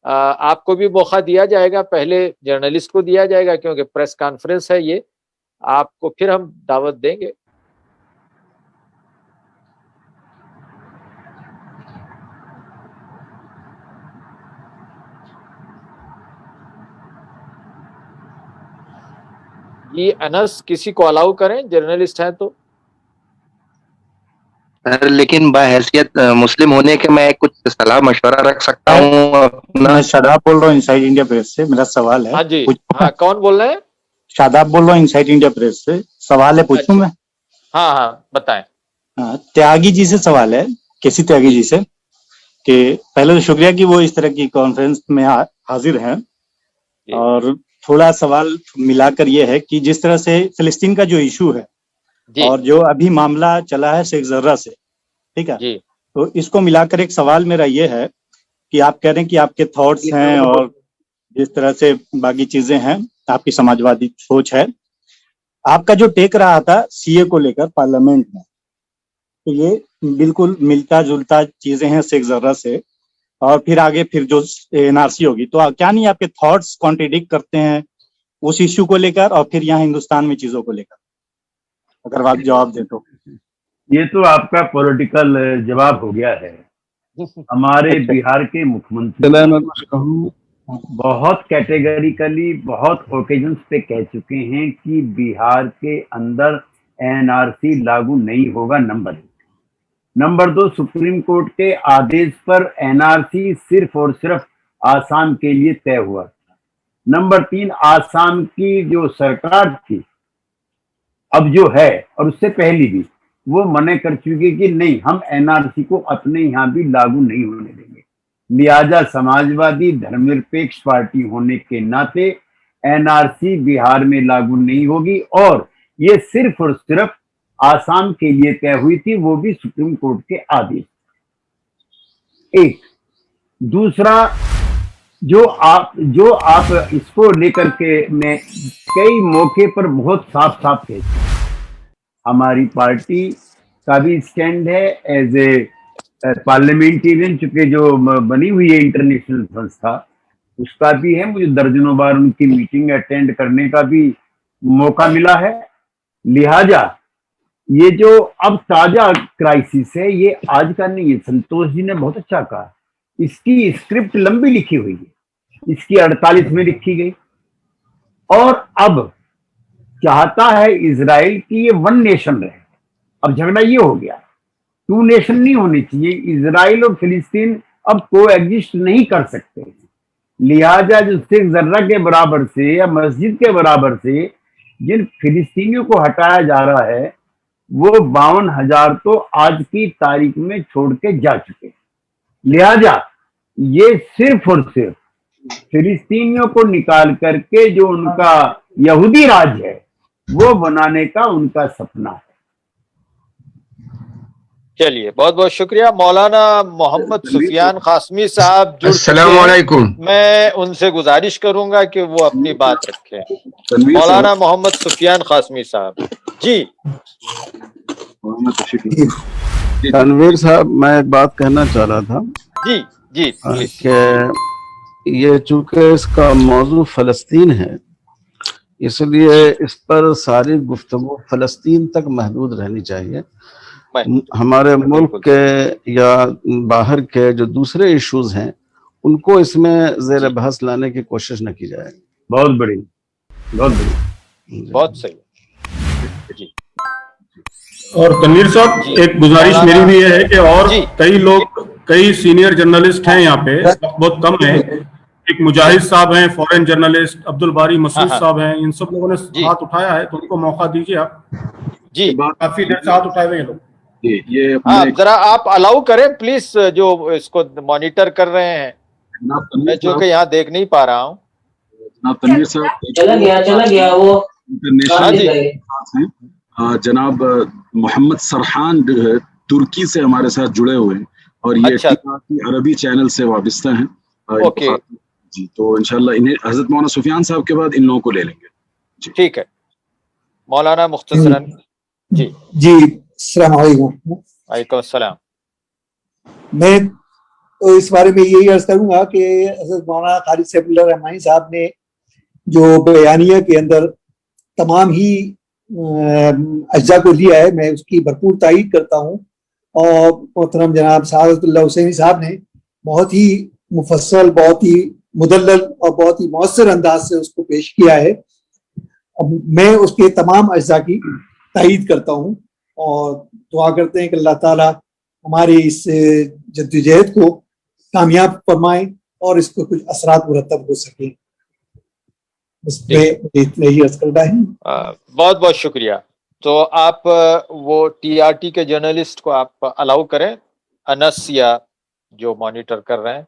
आपको भी मौका दिया जाएगा। पहले जर्नलिस्ट को दिया जाएगा क्योंकि प्रेस कॉन्फ्रेंस है ये, आपको फिर हम दावत देंगे। ये अनस किसी को अलाउ करें, जर्नलिस्ट है तो। सर लेकिन बहैसियत मुस्लिम होने के मैं कुछ सलाह मशवरा रख सकता हूँ अपना। मैं शादाब बोल रहा हूँ इनसाइड इंडिया प्रेस से। मेरा सवाल है। हाँ जी, हाँ, कौन बोल रहे हैं? शादाब बोल रहा हूँ इनसाइड इंडिया प्रेस से। सवाल है, पूछूं मैं? हाँ हाँ बताएं। हाँ, त्यागी जी से सवाल है, केसी त्यागी जी से, कि पहले तो शुक्रिया कि वो इस तरह की कॉन्फ्रेंस में हाजिर हैं। और थोड़ा सवाल मिलाकर ये है कि जिस तरह से फिलिस्तीन का जो इशू है और जो अभी मामला चला है शेख जर्रा से, ठीक है, तो इसको मिलाकर एक सवाल मेरा ये है कि आप कह रहे हैं कि आपके थॉट्स हैं और जिस तरह से बाकी चीजें हैं, आपकी समाजवादी सोच है। आपका जो टेक रहा था सीए को लेकर पार्लियामेंट में, तो ये बिल्कुल मिलता जुलता चीजें हैं शेख जर्रा से, और फिर आगे फिर जो एनआरसी होगी, तो क्या नहीं आपके थॉट्स कॉन्ट्रडिक्ट करते हैं उस इश्यू को लेकर और फिर यहाँ हिंदुस्तान में चीजों को लेकर? अगर आप जवाब दें तो। ये तो आपका पॉलिटिकल जवाब हो गया है। हमारे बिहार के मुख्यमंत्री बहुत कैटेगरिकली बहुत ओकेजन्स पे कह चुके हैं कि बिहार के अंदर एनआरसी लागू नहीं होगा। नंबर 1। नंबर 2, सुप्रीम कोर्ट के आदेश पर एनआरसी सिर्फ और सिर्फ आसाम के लिए तय हुआ। नंबर 3, आसाम की जो सरकार थी अब जो है और उससे पहले भी, वो मना कर चुकी कि नहीं, हम एनआरसी को अपने यहाँ भी लागू नहीं होने देंगे। लिहाजा समाजवादी धर्मनिरपेक्ष पार्टी होने के नाते एनआरसी बिहार में लागू नहीं होगी, और ये सिर्फ और सिर्फ आसाम के लिए तय हुई थी, वो भी सुप्रीम कोर्ट के आदेश। एक दूसरा, जो आप इसको लेकर के मैं कई मौके पर बहुत साफ साफ कहती हूँ, हमारी पार्टी का भी स्टैंड है एज ए पार्लियामेंटेरियन, चूंकि जो बनी हुई है इंटरनेशनल संस्था, उसका भी है। मुझे दर्जनों बार उनकी मीटिंग अटेंड करने का भी मौका मिला है। लिहाजा ये जो अब ताजा क्राइसिस है, ये आज का नहीं है। संतोष जी ने बहुत अच्छा कहा, इसकी स्क्रिप्ट लंबी लिखी हुई है, इसकी 48 में लिखी गई, और अब चाहता है इजराइल की ये वन नेशन रहे। अब झगड़ा ये हो गया, 2 नेशन नहीं होनी चाहिए। इजराइल और फिलिस्तीन अब को एग्जिस्ट नहीं कर सकते। लिहाजा जो शेख जर्रा के बराबर से या मस्जिद के बराबर से जिन फिलिस्तीनियों को हटाया जा रहा है, वो 52,000 तो आज की तारीख में छोड़ के जा चुके। लिहाजा ये सिर्फ और सिर्फ फिलिस्तीनियों को निकाल करके जो उनका यहूदी राज्य है वो बनाने का उनका सपना है। चलिए, बहुत बहुत शुक्रिया। मौलाना मोहम्मद सुफियान कासमी साहब जुड़ चुके हैं। अस्सलामुअलैकुम। मैं उनसे गुजारिश करूंगा कि वो अपनी बात रखें। मौलाना मोहम्मद सुफियान कासमी साहब जी। तनवीर साहब, मैं एक बात कहना चाह रहा था जी जी प्लीज। कि ये चूंकि इसका मौजू फलस्तीन है, इसलिए इस पर सारी गुफ्तगू फलस्तीन तक महदूद रहनी चाहिए। हमारे मुल्क के या बाहर के जो दूसरे इश्यूज हैं उनको इसमें जेर बहस लाने की कोशिश न की जाए। बहुत बड़ी, बहुत बड़ी, बहुत सही जी। और तनवीर साहब, एक गुजारिश मेरी भी ये है कि और कई लोग, कई सीनियर जर्नलिस्ट हैं यहाँ पे, बहुत कम है। एक मुजाहिद साहब हैं, फॉरेन जर्नलिस्ट, अब्दुल बारी मसूद साहब हैं, इन सब लोगों ने हाथ उठाया है, तो उनको मौका दीजिए आप जी। काफी देर से हाथ उठाए हुए हैं लोग। ये जरा आप अलाउ करें प्लीज, जो इसको मॉनिटर कर रहे हैं, मैं जो कि यहाँ देख नहीं पा रहा हूँ। तनवीर साहब चला गया वो जनाब मोहम्मद सरहान तुर्की से हमारे साथ जुड़े हुए हैं और ये अरबी चैनल से वाबस्ता हैं। ओके जी, तो इंशाल्लाह इन्हें हजरत मौलाना सुफियान साहब के बाद इन लोगों को ले लेंगे। ठीक है, मौलाना मुख्तसरन जी। जी, अस्सलाम वालेकुम। वालेकुम अस्सलाम। मैं तो इस बारे में यही अर्ज करूंगा कि हज़रत मौलाना खालिद सैफुल्लाह रहमानी साहब ने जो बयानिया के अंदर तमाम ही अज्जा को लिया है, मैं उसकी भरपूर तारीफ करता हूँ। और मोहतरम जनाब सादतुल्लाह हुसैनी साहब ने बहुत ही मुफस्सल, बहुत ही मुदल्लल और बहुत ही मौसर अंदाज से उसको पेश किया है। मैं उसके तमाम अज्जा की तायीद करता हूँ और दुआ करते हैं कि अल्लाह ताला हमारी इस जद्दोजहद को कामयाब फरमाए और इसको कुछ असरात मुरतब हो सके। इतना ही अर्ज करना है। बहुत बहुत शुक्रिया। तो आप वो टीआरटी के जर्नलिस्ट को आप अलाउ करें, अनस या जो मॉनिटर कर रहे हैं।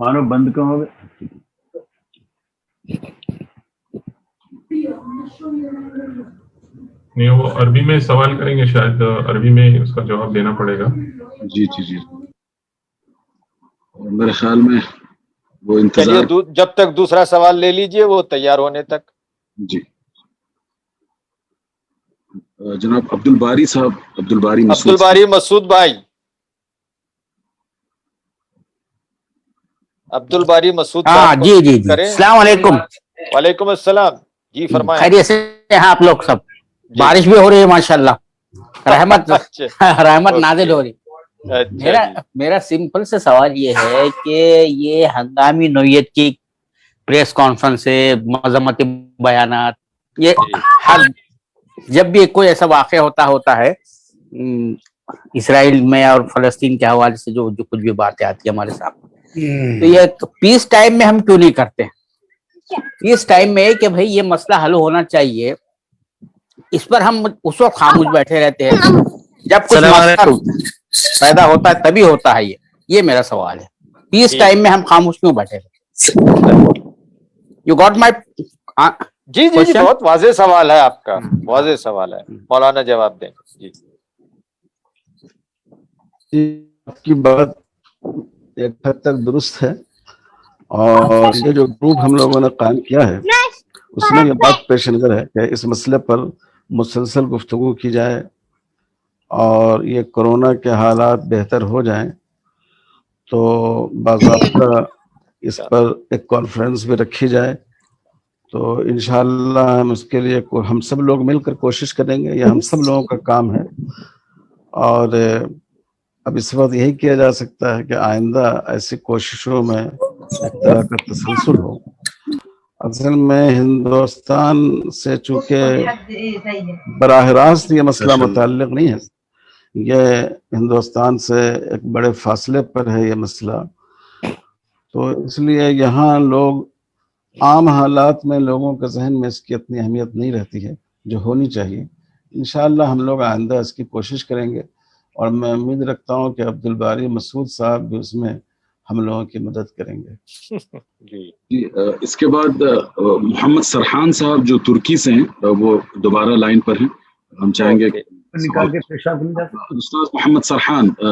मानो बंद क्यों हो गए? नहीं, वो अरबी में सवाल करेंगे, शायद अरबी में उसका जवाब देना पड़ेगा। जी जी जी, मेरे ख्याल में वो इंतजार। जब तक दूसरा सवाल ले लीजिए, वो तैयार होने तक। जी जनाब अब्दुल बारी साहब, अब्दुल बारी मसूद भाई, अब्दुल बारी मसूद। हाँ जी जी जी, अस्सलाम वालेकुम। वालेकुम अस्सलाम जी, फरमाएं। खैरियत से हैं आप लोग सब? बारिश भी हो रही है माशाल्लाह, रहमत रहमत नाजिल हो रही। मेरा सिंपल से सवाल ये है कि ये हंगामी नौयत की प्रेस कॉन्फ्रेंस से मजम्मती बयानात, ये हर जब भी कोई ऐसा वाक़या होता है इसराइल में और फलस्तीन के हवाले से जो कुछ भी बातें आती है हमारे सामने, तो ये पीस टाइम में हम क्यों नहीं करते? पीस टाइम में कि भाई ये मसला हल होना चाहिए, इस पर हम उस वक्त खामोश बैठे रहते हैं जब कुछ मसला पैदा होता है, तभी होता है ये मेरा सवाल है। पीस टाइम में हम खामोश क्यों बैठे रहते? You got my? जी जी जी, बहुत वाज़ेह सवाल है आपका, वाज़ेह सवाल है। मौलाना जवाब दें जी। आपकी बात एक हद तक दुरुस्त है और ये जो ग्रुप हम लोगों ने कायम किया है उसमें ये बात पेश नज़र है कि इस मसले पर मुसलसल गुफ्तगू की जाए और ये कोरोना के हालात बेहतर हो जाएं तो बाज़ाब्ता इस पर एक कॉन्फ्रेंस भी रखी जाए। तो इंशाअल्लाह हम उसके लिए हम सब लोग मिलकर कोशिश करेंगे, ये हम सब लोगों का काम है। और अब इस वक्त यही किया जा सकता है कि आइंदा ऐसी कोशिशों में एक तरह का तसलसल हो। असल में हिंदुस्तान से चूँकि बराह रास्त ये मसला मुताल्लिक़ नहीं है, ये हिंदुस्तान से एक बड़े फासले पर है ये मसला, तो इसलिए यहाँ लोग आम हालात में लोगों के जहन में इसकी इतनी अहमियत नहीं रहती है। जो होनी चाहिए। इंशाअल्लाह हम लोग आइंदा इसकी कोशिश करेंगे और मैं उम्मीद रखता हूँ कि अब्दुल बारी मसूद साहब भी उसमें हम लोगों की मदद करेंगे। जी, इसके बाद मोहम्मद सरहान साहब जो तुर्की से हैं वो दोबारा लाइन पर हैं, हम चाहेंगे निकाल के पेशाब नहीं जाता। उस्ताद मोहम्मद सरहान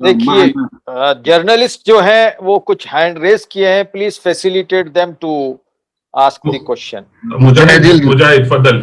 देखिए जर्नलिस्ट जो है वो कुछ हैंड रेस किए हैं, please facilitate them to ask the question. Mujahid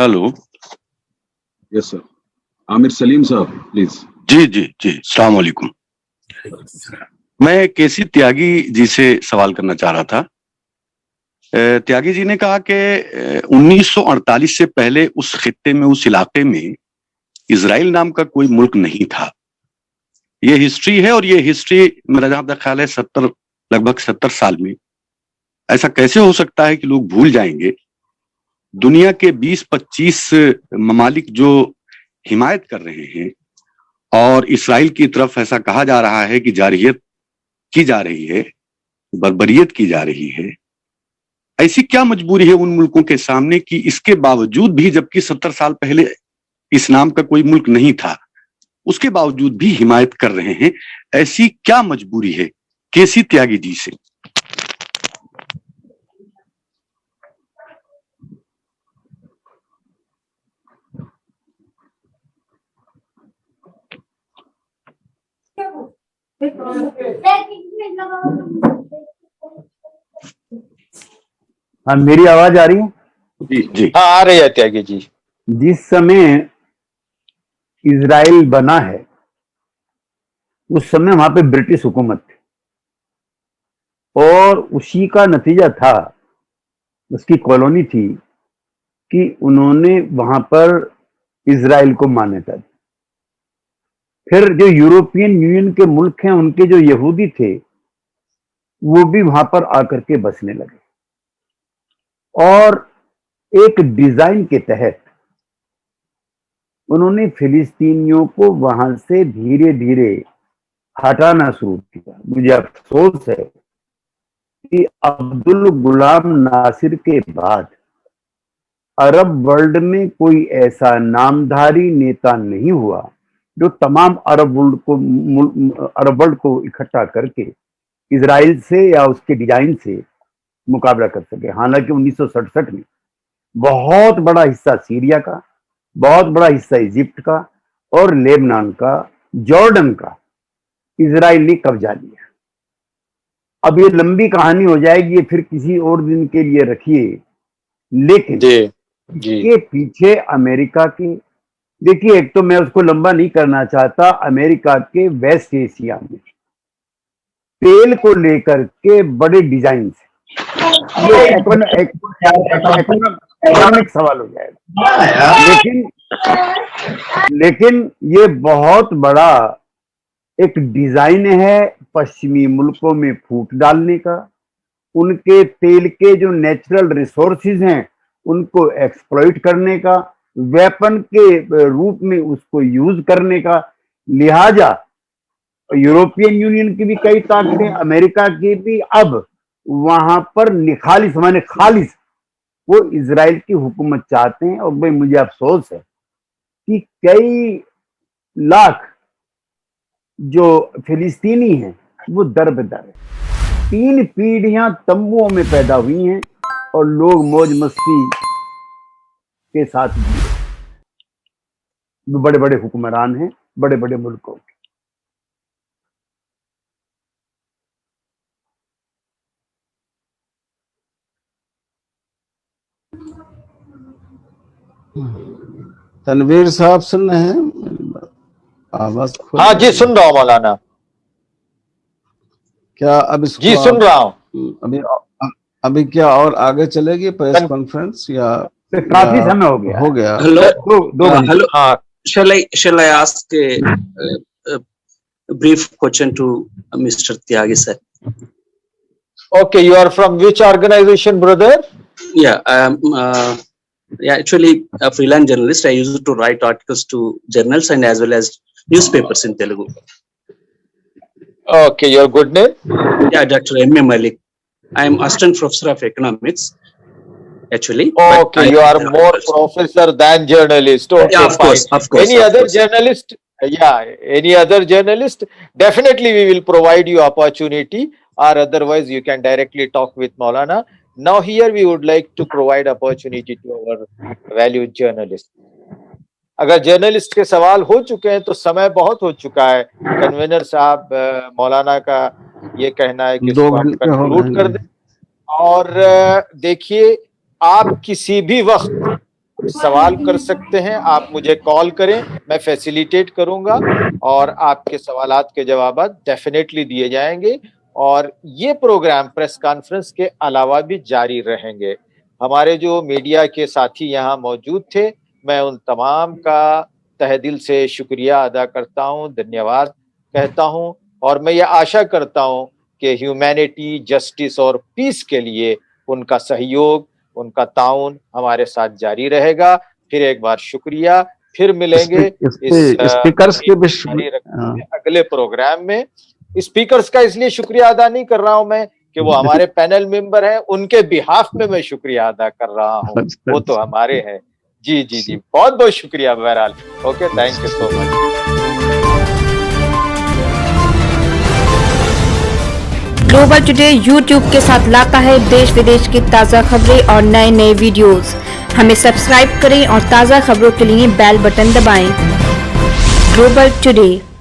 hello. Yes sir. Aamir Salim साहब प्लीज। जी जी जी, अस्सलाम वालेकुम। मैं केसी त्यागी जी से सवाल करना चाह रहा था। त्यागी जी ने कहा कि 1948 से पहले उस खित्ते में, उस इलाके में इजराइल नाम का कोई मुल्क नहीं था। ये हिस्ट्री है, और ये हिस्ट्री मेरा जहां तक ख्याल है लगभग 70 साल में ऐसा कैसे हो सकता है कि लोग भूल जाएंगे? दुनिया के 20-25 ममालिक जो हिमायत कर रहे हैं, और इसराइल की तरफ ऐसा कहा जा रहा है कि जारहियत की जा रही है, बर्बरियत की जा रही है, ऐसी क्या मजबूरी है उन मुल्कों के सामने कि इसके बावजूद भी, जबकि 70 साल पहले इस नाम का कोई मुल्क नहीं था, उसके बावजूद भी हिमायत कर रहे हैं? ऐसी क्या मजबूरी है? केसी त्यागी जी से। हाँ, मेरी आवाज आ रही है? जी जी, हाँ आ रही है त्यागी जी। जिस समय इजराइल बना है, उस समय वहां पे ब्रिटिश हुकूमत थी, और उसी का नतीजा था, उसकी कॉलोनी थी कि उन्होंने वहां पर इजराइल को मान्यता दी। फिर जो यूरोपियन यूनियन के मुल्क हैं, उनके जो यहूदी थे वो भी वहां पर आकर के बसने लगे, और एक डिजाइन के तहत उन्होंने फिलिस्तीनियों को वहां से धीरे धीरे हटाना शुरू किया। मुझे अफसोस है कि अब्दुल गुलाम नासिर के बाद अरब वर्ल्ड में कोई ऐसा नामधारी नेता नहीं हुआ जो तमाम अरब वर्ल्ड को इकट्ठा करके इजराइल से या उसके डिजाइन से मुकाबला कर सके। हालांकि 1967 में बहुत बड़ा हिस्सा सीरिया का, बहुत बड़ा हिस्सा इजिप्ट का और लेबनान का, जॉर्डन का इजराइल ने कब्जा लिया। अब ये लंबी कहानी हो जाएगी, ये फिर किसी और दिन के लिए रखिए। लेकिन इसके पीछे अमेरिका की, देखिए एक तो मैं उसको लंबा नहीं करना चाहता, अमेरिका के वेस्ट एशिया में तेल को लेकर के बड़े डिजाइन से ये इकोनॉमिक सवाल हो जाएगा, लेकिन ये बहुत बड़ा एक डिजाइन है पश्चिमी मुल्कों में फूट डालने का, उनके तेल के जो नेचुरल रिसोर्सेज हैं उनको एक्सप्लॉइट करने का, वेपन के रूप में उसको यूज करने का। लिहाजा यूरोपियन यूनियन की भी कई ताकतें, अमेरिका की भी अब वहां पर खालिस माने खालिस वो इजराइल की हुकूमत चाहते हैं। और भाई मुझे अफसोस है कि कई लाख जो फिलिस्तीनी हैं वो दर-बदर है। 3 पीढ़ियां तंबुओं में पैदा हुई हैं और लोग मौज मस्ती के साथ जिए। बड़े बड़े हुक्मरान हैं बड़े बड़े मुल्कों के। तनवीर साहब सुन रहे हैं? आवाज हाँ जी सुन रहा हूँ मौलाना। क्या अब इसको जी सुन रहा हूँ। अभी क्या और आगे चलेगी प्रेस कॉन्फ्रेंस या काफी समय हो गया? हो गया। Hello. Shall I ask a brief question to Mr. Tyagi sir? Okay, you are from which organization, brother? Yeah, I am. Actually a freelance journalist. I used to write articles to journals and as well as newspapers in Telugu. Okay, your good name? Yeah, Dr. M.A. Malik. I am assistant professor of economics. Actually. Okay, you are more professor than journalist. Okay, yeah, of course, fine. of course. Any other journalist? Yeah, any other journalist? Definitely we will provide you opportunity, or otherwise you can directly talk with Maulana. Now here we would like to provide opportunity to our valued journalist. अगर journalist के सवाल हो चुके हैं तो समय बहुत हो चुका है। कन्वीनर साहब मौलाना का ये कहना है कि इसको हम कंक्लूड कर दें। और देखिए आप किसी भी वक्त सवाल कर सकते हैं, आप मुझे कॉल करें, मैं फैसिलिटेट करूंगा और आपके सवालात के जवाब डेफिनेटली दिए जाएंगे। और ये प्रोग्राम प्रेस कॉन्फ्रेंस के अलावा भी जारी रहेंगे। हमारे जो मीडिया के साथी यहाँ मौजूद थे, मैं उन तमाम का तहे दिल से शुक्रिया अदा करता हूँ, धन्यवाद कहता हूँ। और मैं ये आशा करता हूँ कि ह्यूमैनिटी, जस्टिस और पीस के लिए उनका सहयोग, उनका ताउन हमारे साथ जारी रहेगा। फिर एक बार शुक्रिया, फिर मिलेंगे स्पीकर्स के अगले प्रोग्राम में। स्पीकर्स का इसलिए शुक्रिया अदा नहीं कर रहा हूं मैं कि वो हमारे पैनल मेंबर हैं, उनके बिहाफ में मैं शुक्रिया अदा कर रहा हूं, वो तो हमारे हैं। जी जी जी, बहुत बहुत शुक्रिया। बहरहाल okay, thank you so much. Global today YouTube के साथ लाता है देश विदेश की ताज़ा खबरें और नए नए वीडियोस। हमें सब्सक्राइब करें और ताज़ा खबरों के लिए बेल बटन दबाएं। Global today.